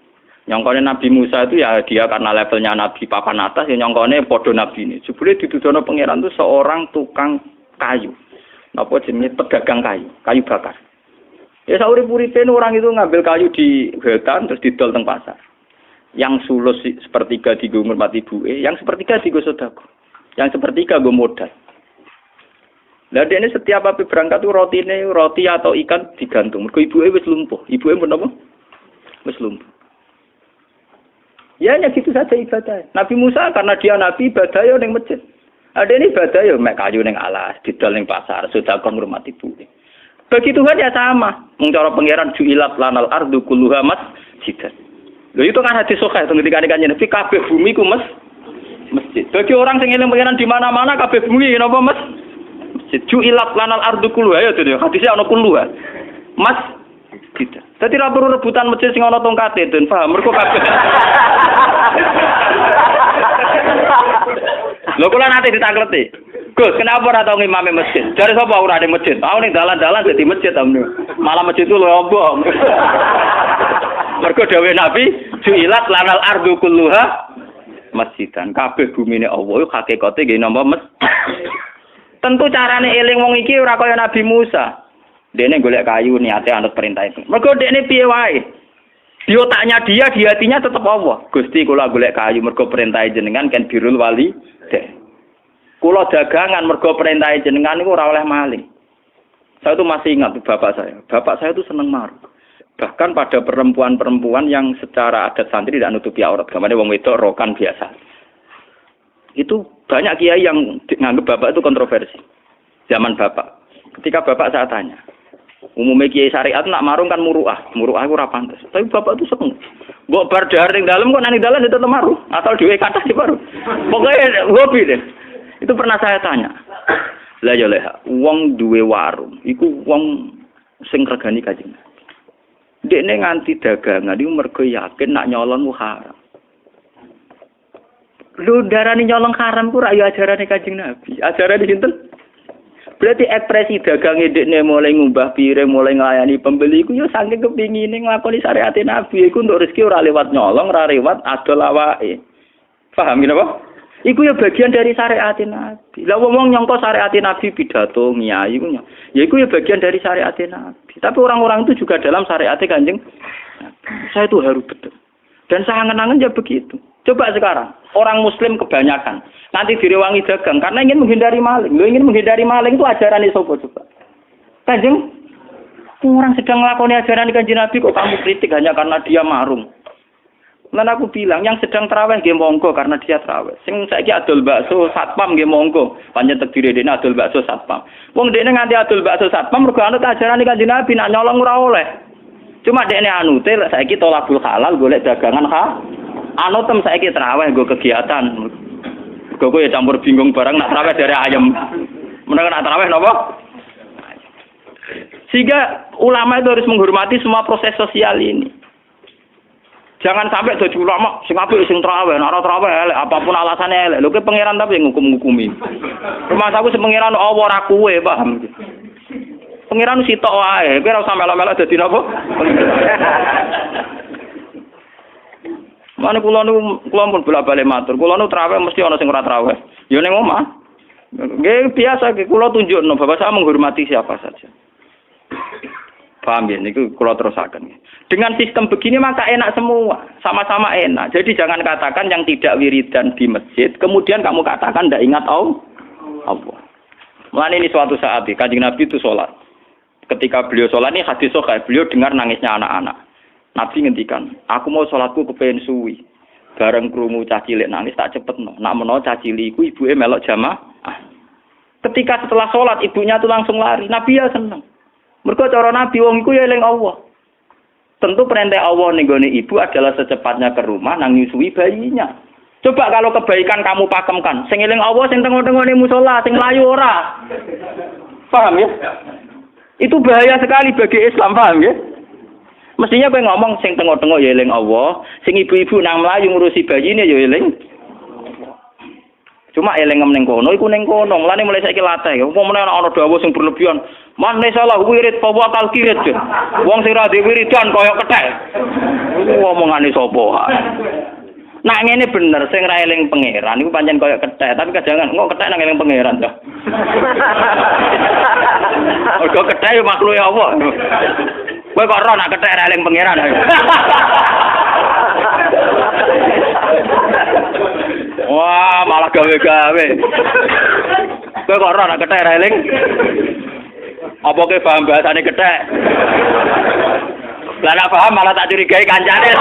Nyongkone Nabi Musa itu ya dia karena levelnya Nabi papan atas ya nyongkone padha nabi ini. Jebule dituduhno pangeran itu seorang tukang kayu. Napa jenenge pedagang kayu, kayu bakar. Ya saurip-uripe orang itu ngambil kayu di hutan terus didol teng pasar. Yang sulus sepertiga digo ngurmati ibuke, yang sepertiga digo sedekah. Yang sepertiga go modal. Lah dene setiap api berangkat tuh roti atau ikan digantung. Mergo ibuke wis lumpuh. Ibuke pun apa? Wis lumpuh. Ya hanya gitu saja ibadah. Nabi Musa karena dia nabi ibadah yo ning masjid. Ada ini ibadah yo mek kayu ning alas, didol ning pasar, sedekah ngurmati ibuke. Bagi Tuhan ya sama. Cara pangeran ju'ilat lanal ardu kulluha masjidan. Lho itu kan hadis sahih ketika kanjeng Nabi kabeh bumi ku masjid. Bagi orang sing eling pangeran di mana-mana kabeh bumi napa masjid. Ju'ilat lanal ardu kulluha ya to hadisnya ana kulluha. Masjid. Dadi ra perlu rebutan masjid sing ana tongkate, Den. Paham? Mergo kabeh. Lho kula nate ditakleti. Gus, kenapa ora tau ngimame masjid? Jare sapa ora ning masjid? Aku ning dalan-dalan dadi masjid amne. Malah masjid itu lho ombong. Mergo dawuh Nabi, ju'ilat lanal ardu kulluha masjidan. Kabeh bumine Allah iku hakikate nggih napa masjid. Tentu carane eling wong iki ora kaya Nabi Musa. Dene golek kayu niate anut perintah itu. Mergo dekne piye wae. Di otaknya dia, di hatinya tetap Allah. Gusti kula golek kayu mergo perintah jenengan kan birrul wali. Kula dagangan mergo perintah jenengan niku ora oleh maling. Saya itu masih ingat bapak saya. Bapak saya itu seneng marung. Bahkan pada perempuan-perempuan yang secara adat santri tidak nutupi aurat. Kemarin wong wedok rokan biasa. Itu banyak kiai yang nganggap bapak itu kontroversi. Zaman bapak. Ketika bapak saya tanya, umumnya kiai syariat nak marung kan muruah itu ora pantes. Tapi bapak itu seneng. Mbok bar daring dalem kok nang dalan tetep marung, asal dhewe kathah di baru. Pokoknya hobi deh. Itu pernah saya tanya. Lah ya leha, wong duwe warung, iku wong sing regani Kanjeng Nabi. Dekne nganti dagangan iku mergo yakin nak nyolong ku haram. Lho darane nyolong haram ku ra ya ajarane Kanjeng Nabi. Ajarane sinten? Berarti ekspresi dagange dekne mulai ngumbah piring, mulai nglayani pembeli iku ya saking kepingine nglakoni syariat Nabi iku untuk rezeki ora lewat nyolong, ora lewat adol awake. Paham napa? Iku ya bagian dari syariat Nabi. Lah wong nyangka syariat Nabi pidato ngiyai iku ya iku ya bagian dari syariat Nabi. Tapi orang-orang itu juga dalam syariat Kanjeng Nabi. Saya itu harus betul. Dan saya angen-angen ya begitu. Coba sekarang, orang muslim kebanyakan nanti direwangi dagang karena ingin menghindari maling. Lo ingin menghindari maling itu ajaran sapa coba? Kanjeng orang sedang melakoni ajaran Kanjeng Nabi kok kamu kritik hanya karena dia marung. Lan aku bilang yang sedang tarawih nggih monggo karena dia tarawih. Sing saiki adol bakso satpam nggih monggo. Pancen tekdire dene adol bakso satpam. Wong dekne nganti adol bakso satpam mergo anut ajaran Kanjeng Nabi nak nyolong ora oleh. Cuma dekne anute saiki tolabul halal golek dagangan anutem saiki tarawih nggo kegiatan. Mergo kowe campur bingung barang nak tarawih dari ayam. Menawa nak tarawih napa? Sehingga ulama itu harus menghormati semua proses sosial ini. Jangan sampai dadi ulama sing apik sing traweh, nek ora traweh elek apapun alasane elek. Lho ke pangeran tapi ngukum-ngukumi. Rumah aku sing pangeran Allah ora kowe, paham. Pangeran sitok wae, kowe ora usah melok-melok dadi napa? Mane kula pun bolak-balik matur. Kula nu traweh mesti ana sing ora traweh. Ya ning omah. Nggih biasa kula tunjukno bahwa saya menghormati siapa saja. Paham ya, niku kula terusaken. Dengan sistem begini maka enak semua, sama-sama enak. Jadi jangan katakan yang tidak wiridan di masjid, kemudian kamu katakan tidak ingat Allah. Mulane ini suatu saat Kanjeng Nabi itu sholat. Ketika beliau sholat ini hadis sahih, beliau dengar nangisnya anak-anak. Nabi ngendikan, aku mau sholatku kepengen suwi. Bareng krungu cah cilik nangis tak cepetno. Nak menawa cah cilik iku ibuke melok jamaah. Ketika setelah sholat ibunya tuh langsung lari. Nabi ya seneng. Mergo cara Nabi wong iku ya eling Allah. Tentu perintah Allah ning gone ibu adalah secepatnya ke rumah nang nyusui bayinya. Coba kalau kebaikan kamu pakemkan, sing eling Allah sing tengok-tengok ning musala, sing layu ora. Paham ya? Itu bahaya sekali bagi Islam, paham ya? Mestinya kowe ngomong sing tengok-tengok ya eling Allah, sing ibu-ibu nang mlayu ngurusi bayine ya eling. Cuma eling ning kono iku ning kono. Mulane mulai saiki latih. Wong meneh ana dawuh sing berlebihan. Man salah wirid fa wa kal kirid. Wong sing ra wiridan kaya kethek. Iku omongane sapa? Nak ngene bener sing ra eling pangeran iku pancen kaya kethek, tapi kadang kok kethek nang eling pangeran ta. Kok kethek makhluk Allah. Kowe kok ora nak kethek ra eling pangeran. Wah, malah gawe-gawe. Kowe kok ora nak kethek ra eling? Apa ke paham bahasane kethek? Lah nek paham malah tak curigai kancane.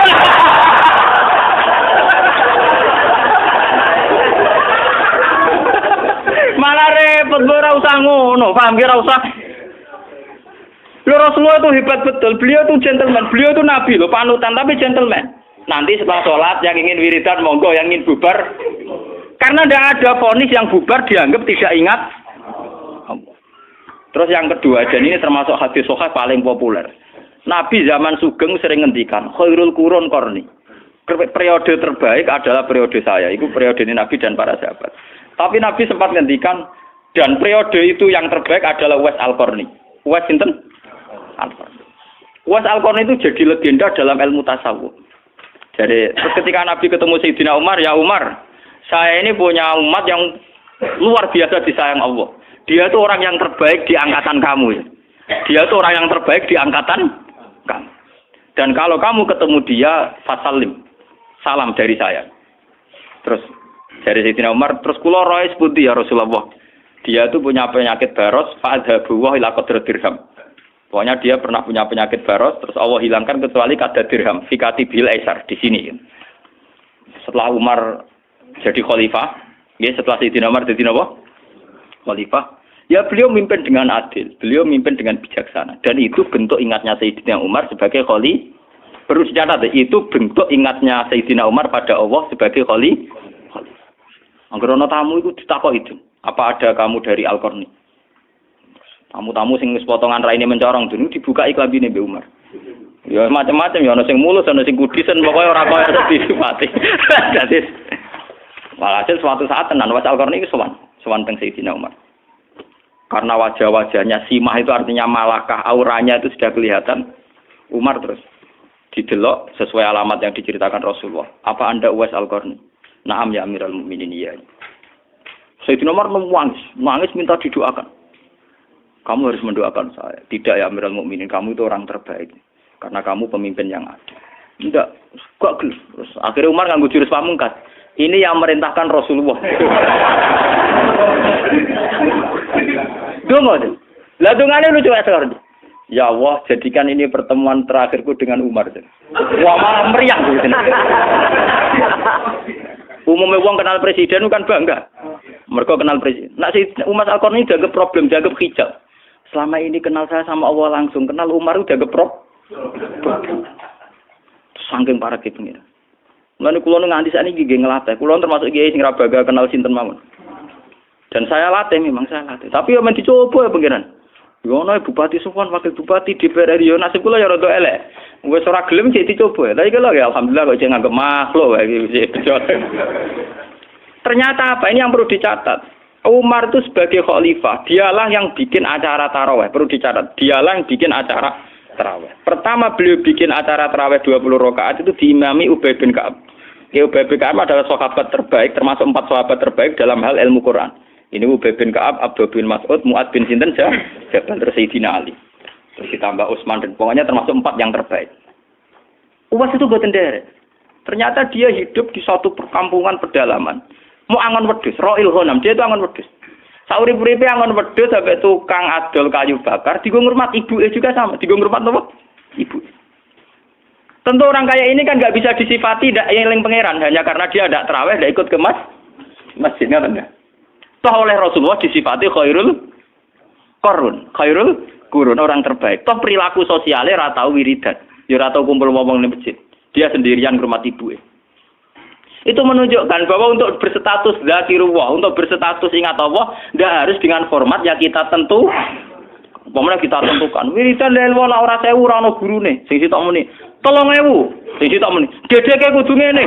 Malah repot ora usah ngono, paham ki ora usah. Lho Rasulullah itu hebat betul. Beliau itu gentleman, beliau itu nabi loh, panutan tapi gentleman. Nanti setelah sholat yang ingin wiridan monggo, yang ingin bubar. Karena tidak ada vonis yang bubar dianggap tidak ingat. Terus yang kedua, dan ini termasuk hadis sahih paling populer. Nabi zaman Sugeng sering ngendikan, khairul qurun qarni. Periode terbaik adalah periode saya. Itu periode Nabi dan para sahabat. Tapi Nabi sempat ngendikan, dan periode itu yang terbaik adalah Uwais Al-Qarni. Uwais sinten? Al-Qarni. Uwais Al-Qarni itu jadi legenda dalam ilmu tasawuf. Jadi terus ketika Nabi ketemu Sayyidina Umar, ya Umar, saya ini punya umat yang luar biasa disayang Allah. Dia itu orang yang terbaik di angkatan kamu. Ya. Dia itu orang yang terbaik di angkatan kamu. Dan kalau kamu ketemu dia, fasalim. Salam dari saya. Terus dari Sayyidina Umar, terus kula roe sepundi ya Rasulullah. Dia itu punya penyakit baros, fa'adhabu wa ila qadri dirham. Pokoknya dia pernah punya penyakit baros, terus Allah hilangkan kecuali kadar dirham, fikati bil aisar di sini. Setelah Umar jadi khalifah, ya setelah Sayyidina Umar jadi apa? Khalifah. Ya beliau mimpin dengan adil, beliau mimpin dengan bijaksana. Dan itu bentuk ingatnya Sayyidina Umar sebagai khalifah. Perlu dicatat, itu bentuk ingatnya Sayyidina Umar pada Allah sebagai khalifah. Anggerono tamu itu ditakok itu. Apa ada kamu dari Al-Qarni? Tamu-tamu sing wis potongan raine mencorong dulu dibuka klambine Mbak Umar. Ya macam-macam ya ana sing mulus, ana sing kudisen, pokoke ora kaya disifati. Dadi walhasil suatu saat tenan Uwais Al-Qarni itu sowan teng Sayyidina Umar. Karena wajah-wajahnya simah itu artinya malakah, auranya itu sudah kelihatan. Umar terus didelok sesuai alamat yang diceritakan Rasulullah. Apa Anda Uwais Al-Qarni? Naam ya Amirul Mukminin iya. Sayyidina Umar nangis minta didoakan. Kamu harus mendoakan saya. Tidak ya Amirul Mukminin, kamu itu orang terbaik. Karena kamu pemimpin yang adil. Tidak, kok terus akhirnya Umar nganggo jurus pamungkas. Ini yang merintahkan Rasulullah. Dongo deh. Lah dongane lucu sekali. Ya Allah, jadikan ini pertemuan terakhirku dengan Umar. Wah, malah meriah gitu. Umumnya wong kenal presiden kan bangga. Mereka kenal presiden. Nah, si Uwais Al-Qarni dianggap problem, dianggap hijab. Selama ini kenal saya sama Allah langsung, kenal Umar udah dianggap problem. Saking parah gitu nih. Mulane kula nganti sakniki nggih ngelatih. Kula termasuk kiai sing ra baga kenal sinten mawon. Dan saya latih memang saya latih. Tapi yo men dicoba ya pengiran. Yo ana bupati Sufwan, wakil bupati DPR yo nasib kula ya rada elek. Wis ora gelem sik dicoba. Tapi kalau ya alhamdulillah kok nganggep makhluk iki. Ternyata apa ini yang perlu dicatat? Umar itu sebagai khalifah, dialah yang bikin acara tarawih. Perlu dicatat, dialah yang bikin acara tarawih. Pertama beliau bikin acara tarawih 20 rakaat itu diimami Ubay bin Ka'ab. Ubay bin Ka'ab adalah sahabat terbaik, termasuk 4 sahabat terbaik dalam hal ilmu Quran. Ini Ubay bin Ka'ab, Abdul bin Mas'ud, Mu'ad bin Sinten, dan terus Sayyidina Ali. Terus ditambah Utsman dan pokoknya termasuk 4 yang terbaik. Uwais itu boten derek. Ternyata dia hidup di suatu perkampungan pedalaman. Mau angon wedhus, Roil Honam, dia itu angon wedhus. Saurip-uripe angon wedhus sampai tukang adol kayu bakar, digo ngurmat ibuke juga sama, digo ngurmat apa? Ibu. Tentu orang kaya ini kan nggak bisa disifati ndak eling pangeran hanya karena dia ndak tarawih, ndak ikut ke masjidnya kan. Toh oleh Rasulullah disifati khairul qurun, orang terbaik. Toh perilaku sosialnya ra tau wiridan, ya ra tau kumpul wong ning masjid. Dia sendirian ngurmat ibuke. Itu menunjukkan bahwa untuk berstatus zakirullah, untuk berstatus ingat Allah, tidak harus dengan format yang kita tentu. Pemene kita tentukan. Wiridan lha ora 1000 ora ana gurune. Sing sitok muni 3000. Sing sitok muni dedeke kudu ngene.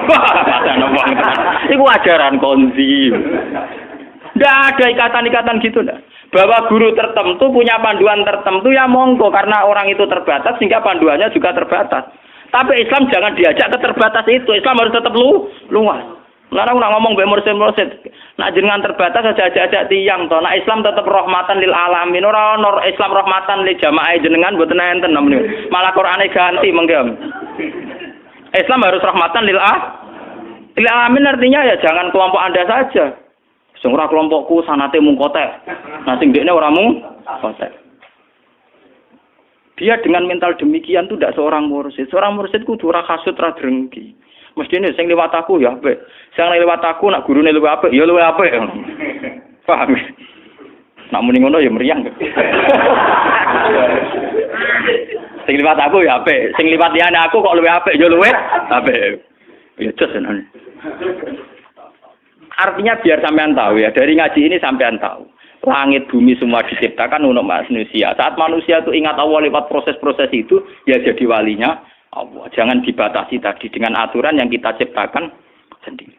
Iku ajaran konzi. Tidak ada ikatan-ikatan gitu enggak. Bahwa guru tertentu punya panduan tertentu ya monggo karena orang itu terbatas sehingga panduannya juga terbatas. Tapi Islam jangan diajak ke terbatas itu. Islam harus tetap luas. Larang nak ngomong mbek mursid. Nak jenengan terbatas aja ajak tiang to. Nak Islam tetap rahmatan lil alamin. Ora ono Islam rahmatan lil jamaah jenengan mboten enten namanya. Malah Qur'ane ganti mengke. Islam harus rahmatan lil alamin artinya ya jangan kelompok Anda saja. Sing ora kelompokku sanate mung kotek. Nah sing dekne ora mung kotek. Dia dengan mental demikian itu tidak seorang mursyid. Seorang mursyid kudu ora kasut ra drengki. Mestine sing liwat aku ya apik. Sing liwat aku nak gurune luwih apik, ya luwih apik. Paham? Nak muni ngono ya meriang. Sing liwat aku ya apik, sing liwat liyane aku kok luwih apik, ya luwih apik. Ya jos tenan. Artinya biar sampean tahu ya, dari ngaji ini sampean tahu. Langit bumi semua diciptakan untuk manusia. Saat manusia itu ingat Allah lewat proses-proses itu, ya jadi walinya Allah. Jangan dibatasi tadi dengan aturan yang kita ciptakan sendiri.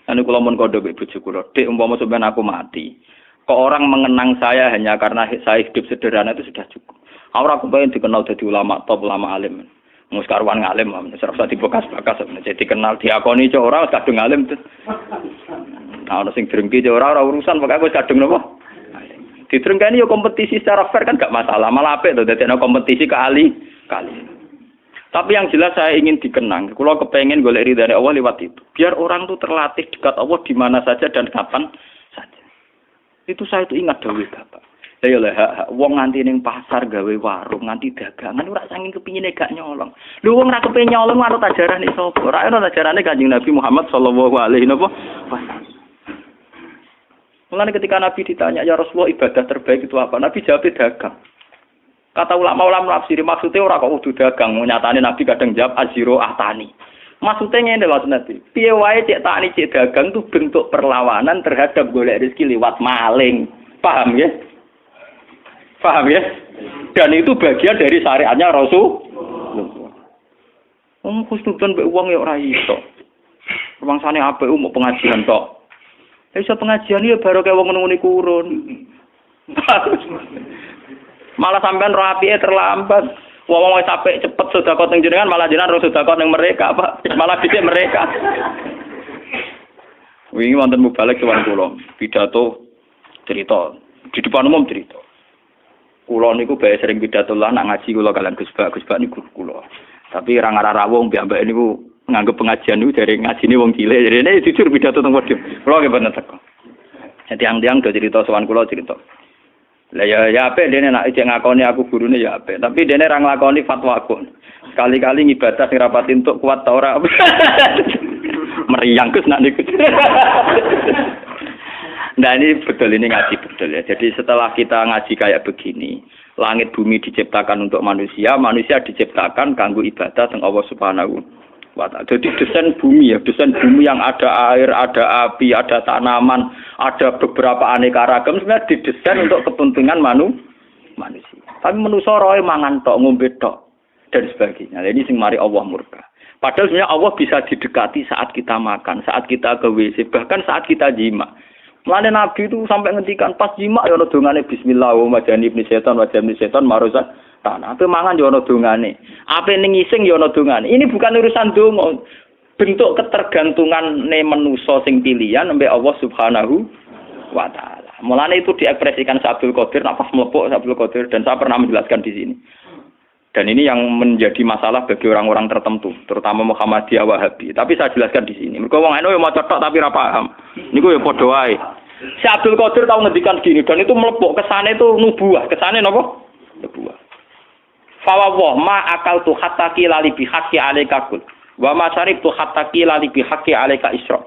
Anu kula mun kandha mbek bojo kula, Dik umpama sampean aku mati. Kok orang mengenang saya hanya karena saya hidup sederhana itu sudah cukup. Ora kepengen dikenal jadi ulama top, ulama alim. Mus karuan ngalim, ora usah dibekas-bekas, jadi kenal diakoni cok ora kadung alim. Nah, ono sing drengki ora urusan pokoke wis kadung napa. Ditrengkani yo kompetisi secara fair kan gak masalah, malah apik to dadekno kompetisi kali. Tapi yang jelas saya ingin dikenang. Kula kepengen golek ridane Allah lewat itu. Biar orang tuh terlatih dekat Allah di mana saja dan kapan saja. Itu saya itu ingat dawuh Bapak. Ya lah, wong nganti ning pasar gawe warung, nganti dagangan ora sanging kepingine gak nyolong. Lho wong ora kepengin nyolong karo ajarane sapa? Ora ono ajarane Kanjeng Nabi Muhammad sallallahu alaihi wasallam. Mulane ketika Nabi ditanya, "Ya Rasulullah, ibadah terbaik itu apa?" Nabi jawab dagang. Kata ulama-ulama nafsiri maksudnya ora kok kudu dagang, nyatane Nabi kadang jawab aziro ahtani. Maksudnya ngene lho Nabi. Piye wae cek tani cek dagang itu bentuk perlawanan terhadap golek rezeki lewat maling. Paham ya? Paham ya? Dan itu bagian dari syariatnya Rasul. Khusnudan mbek wong ya ora iso. Rumangsane apik mau pengajian tok. Iso pengajian ya baru kaya wong ngono niku urun. Malah sampean ro apike terlambat. Wong wis apik cepet sedekah ning jenengan malah jenengan ro sedekah ning mereka, Pak. Malah dhisik mereka. Wingi wonten mubalek sowan kula, pidato cerita, di depan umum cerita. Kula niku bae sering pidato lah nak ngaji kula kalian Gus Bak niku kula. Tapi ra ngarah wong mbak niku nganggep pengajian niku dari ngajine wong cilik. Jadi jujur pidato teng podium. Kula nggih boten teko. Tiang-tiang do cerita sowan kula cerita. Lah ya apik dene nak ijek ngakoni aku gurune ya apik. Tapi dene ra nglakoni fatwaku. Sekali-kali ngibadah sing rapati entuk kuat ta ora. Meriang Gus nak niku. Nah ini betul, ini ngaji betul ya. Jadi setelah kita ngaji kayak begini, langit bumi diciptakan untuk manusia, manusia diciptakan kanggo ibadah teng Allah Subhanahu wa ta'ala. Jadi desain bumi ya, desain bumi yang ada air, ada api, ada tanaman, ada beberapa aneka ragam sebenarnya didesain untuk kepentingan manusia. Tapi manusia roe mangan tok, ngombe tok dan sebagainya. Ini sing mari Allah murka. Padahal sebenarnya Allah bisa didekati saat kita makan, saat kita ke WC, bahkan saat kita jima. Mulane Nabi itu sampai ngendikan pas jima ya ana dongane bismillah wa majani ibni setan wa jamni setan maroza tanah. Ape mangan ya ana dongane. Ape ning ngising ya ana dongane. Ini bukan urusan donga. Bentuk ketergantungane manusa sing pilihan mbek Allah Subhanahu wa taala. Mulane itu diekspresikan Abdul Qadir nafas mlepuk Abdul Qadir dan saya pernah menjelaskan di sini. Dan ini yang menjadi masalah bagi orang-orang tertentu, terutama Muhammadiyah Wahabi. Tapi saya jelaskan di sini. Mereka wong eno mau cetok tapi ora paham. Niku ya padha wae. Si Abdul Qadir tahu ngendikan gini dan itu mlepuk kesane itu nubuah. Kesane napa? Nubuah. Fawwah ma akaltu hatta qila li bihaqqi alaika kul. Wa ma saribtu hatta qila li bihaqqi alaika isra.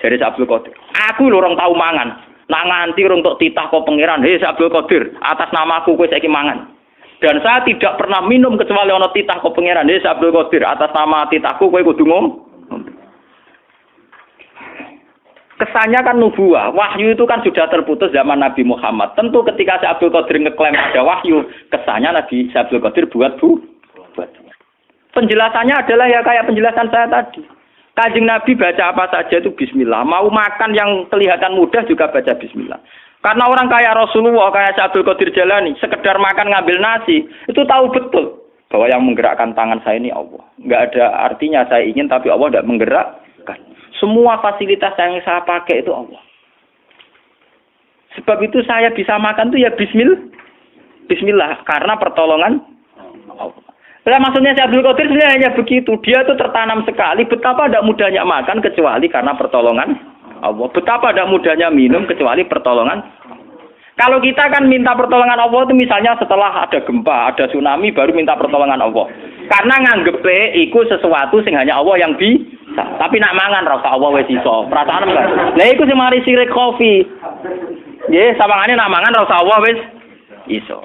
Jadi Abdul Qadir. Aku lho orang tahu mangan. Nak nganti urung tok titah kok pangeran. Hei Abdul Qadir, atas namaku kowe saiki mangan. Dan saya tidak pernah minum kecuali ono titah kok pangeran. Hei Abdul Qadir, atas nama titahku kowe kudu ngomong. Kesannya kan nubuah. Wahyu itu kan sudah terputus zaman Nabi Muhammad. Tentu ketika Abdul Qadir ngeklaim ada wahyu, kesannya Nabi Abdul Qadir buat. Penjelasannya adalah ya kayak penjelasan saya tadi. Kanjeng Nabi baca apa saja itu bismillah. Mau makan yang kelihatan mudah juga baca bismillah. Karena orang kayak Rasulullah, kayak Abdul Qadir Jalani, sekedar makan ngambil nasi, itu tahu betul bahwa yang menggerakkan tangan saya ini Allah. Nggak ada artinya saya ingin, tapi Allah tidak menggerakkan. Semua fasilitas yang saya pakai itu Allah. Sebab itu saya bisa makan itu ya bismillah, karena pertolongan Allah. Nah, maksudnya si Abdul Qadir sebenarnya hanya begitu. Dia itu tertanam sekali betapa tidak mudahnya makan kecuali karena pertolongan Allah. Betapa tidak mudahnya minum kecuali pertolongan. Kalau kita kan minta pertolongan Allah itu misalnya setelah ada gempa, ada tsunami baru minta pertolongan Allah. Karena nganggepe iku sesuatu sing hanya Allah yang bisa. Tapi nak mangan rasa Allah wis iso. Perasaan enggak? Lah iku sing mari sirik kopi. Nggih, sawangane nak mangan rasa Allah wis iso.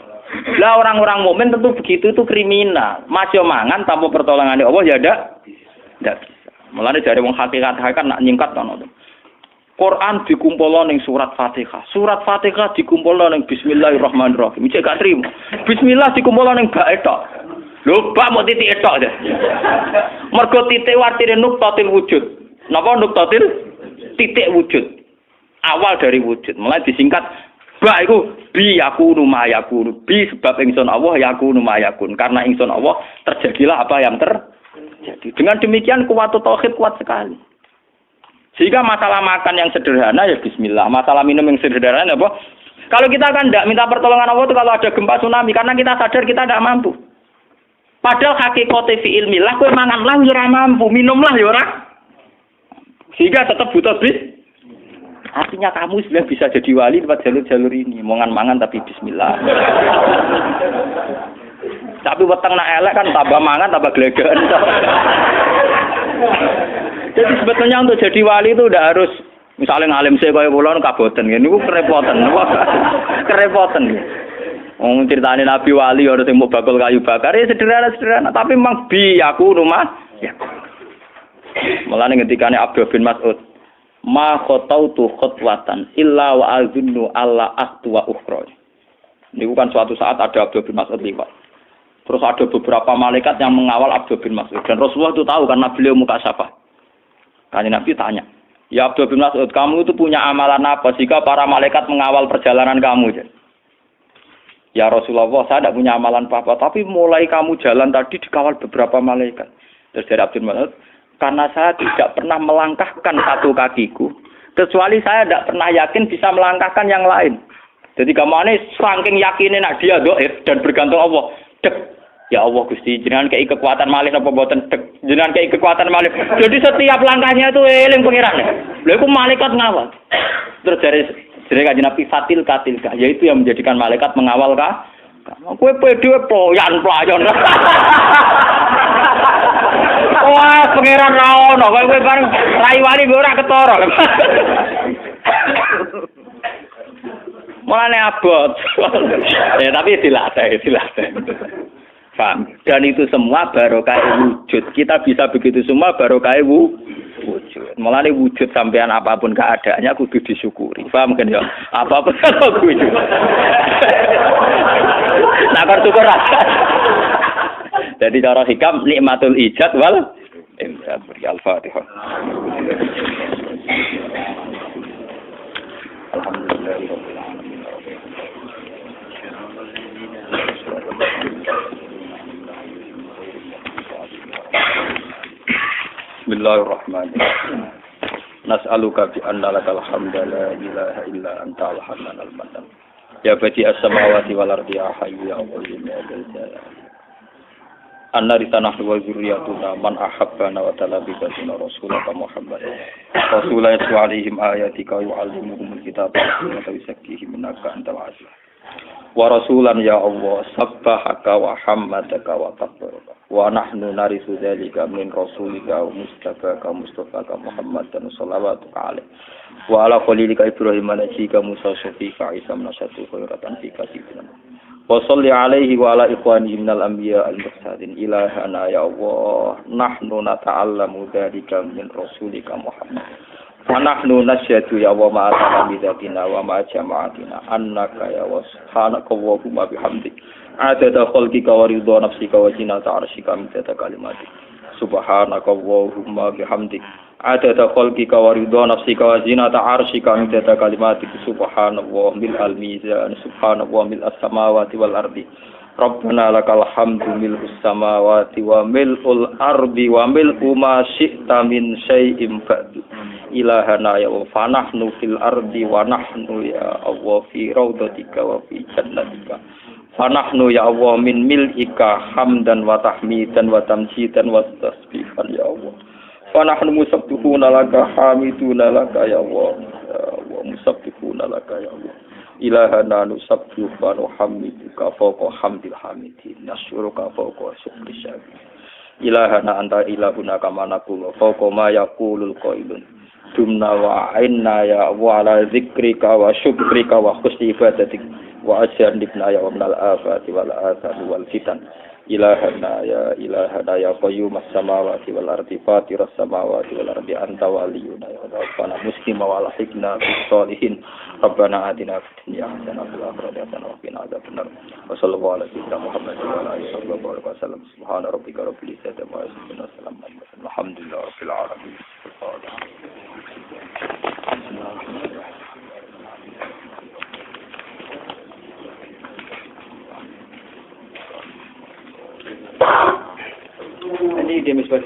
Lah orang-orang mukmin tentu begitu itu kriminal. Masih mangan tanpa pertolongan Allah ya ndak bisa. Mulane dari wong hakikat nak nyingkat ngono. Quran dikumpulno ning surat Fatihah. Surat Fatihah dikumpulno ning Bismillahirrahmanirrahim. Cek gak trimo. Bismillah dikumpulno ning bak etok. Lho, bak mau titik etok aja. Mergo titik artine nuqtatil wujud. Napa nuqtatil? Titik wujud. Awal dari wujud. Mulai disingkat ba iku bi yakunu ma yakunu. Bi sebab ingsun Allah yakunu ma yakun. Karena ingsun Allah terjadilah apa yang terjadi. Dengan demikian kuwatu tauhid kuat sekali. Sehingga masalah makan yang sederhana ya bismillah. Masalah minum yang sederhana apa? Kalau kita kan tidak minta pertolongan Allah itu kalau ada gempa tsunami. Karena kita sadar kita tidak mampu. Padahal hakikate fi ilmillah kowe manganlah ya ora mampu, minumlah ya ora. Sehingga tetap butuh bis. Artinya kamu sudah bisa jadi wali lewat jalur-jalur ini. Mangan-mangan tapi bismillah. Tapi weteng nak elek kan tambah mangan tambah gelegean. Jadi sebetulnya untuk jadi wali itu udah harus misalnya ngalim saya kaya kula kaboten ngene niku kerepotan. Kerepotan. Wong critane Nabi wali ora sing mbok bakul kayu bakar ya sederhana, tapi memang bi aku rumah ya. Mulane ngendikane Abdul bin Mas'ud, "Ma khatautu khatwatan illa wa azunnu alla akhtu wa ukhra." Niku kan suatu saat ada Abdul bin Mas'ud lewat. Terus ada beberapa malaikat yang mengawal Abdul bin Mas'ud dan Rasulullah itu tahu karena beliau muka syafa. Kanjeng Nabi tanya, "Ya Abdul bin Mas'ud, kamu itu punya amalan apa jika para malaikat mengawal perjalanan kamu?" Ya Rasulullah, saya tidak punya amalan apa-apa, tapi mulai kamu jalan tadi dikawal beberapa malaikat. Terus dari Abdul Mas'ud, karena saya tidak pernah melangkahkan satu kakiku, kecuali saya tidak pernah yakin bisa melangkahkan yang lain. Jadi kamu ini saking yakinnya nak dia doib dan bergantung Allah. Dek. Ya Allah Gusti, jenengan kei kekuatan malih apa mboten dek. Jenengan kei kekuatan malih. Jadi setiap langkahnya itu eling pangeran. Lha iku malaikat ngawal. Terus dari Kanjeng Nabi fatilka, yaitu yang menjadikan malaikat mengawal kamu. Kowe pede ployan playon. Wah, pangeran ra ono, kowe bareng rai wali ora ketara. Mulane abot. Ya tapi dilatih. Paham? Dan itu semua barokah wujud. Kita bisa begitu semua barokah wujud. Mulane wujud sampean apapun keadaannya kudu disyukuri. Paham kan ya? Apapun kalau wujud. Nah, syukur. Jadi cara hikam nikmatul ijad wal imdad. Al-Fatihah. Alhamdulillahirabbil alamin. Bismillahirrahmanirrahim. Nas'aluka bi anna lakal hamda la ilaha illa anta al-hanan al-mannan. Ya badi as-samawati wal ardi ya hayyu ya qayyum ya dzal jalali. Anna ritanah wa zurriyatuna man ahabbana wa talabika sunna rasulaka Muhammad. Rasulullah alaihim ayatika yu'allimuhumul kitaba wa yuzakkihim innaka antal aziz. Wa rasulan ya Allah sabbahaka wa hammadaka wa kabbaraka. Wa nahnu narisu dzalika min rasulika wa mustafaka Muhammadan sallallahu alaihi wa ala khalilika Ibrahim najika Musa sufika Isa nasatu khairatan fi kasibina wa salli alaihi wa ala ikhwanihi minal anbiya al-mursalin ilahana ya Allah nahnu nata'allamu dzalika min rasulika Muhammad wa nahnu nasyhadu ya wa ma'atana bidatina wa ma'a jama'atina annaka ya wa subhanaka wa bihamdik adada khalqika wa ridha nafsika wa zinata arsyika mitata kalimatik subhanaka Allahumma bihamdik adada khalqika wa ridha nafsika wa zinata arsyika mitata kalimatik subhanallah mil al-mizan subhanallah mil as-samawati wal ardi Rabbana lakal hamdu mil'us samawati wa mil'ul ardi wa mil'u ma syi'ta min syai'in ba'du ilahana ya wa fanahnu fil ardi wa nahnu ya Allah fi raudatika wa fi jannatika fanahnu ya Allah min mil'ika hamdan wa tahmidan wa tamjidan wa tasbihan ya Allah fanahnu musabbihuna laka hamiduna laka ya Allah musabbihuna laka ya Allah ilahana nusabbihu wa nuhammiduka fawqa hamdil hamidin nasyuruka fawqa syukri syakirin ilahana anta ilahuna kama naqulu fawqa ma yaqulul qailun dumna wa inna ya wa ala zikrika wa syukrika wa husni ibadatik wa ajannibna ya minal afati wal athari wal fitan ilahana ya qayyumas samawati wal ardi fatiras samawati wal ardi anta waliyuna ya rabbana muslima wa lahikna bis solihin rabbana atina fid dunya hasanah wa fil akhirati hasanah wa qina adzabannar wa sallallahu ala sayyidina muhammadin wa ala alihi wa sallam subhana rabbika rabbil izzati amma yasifun wa salamun alal mursalin alhamdulillahi rabbil alamin. Ini dia misbah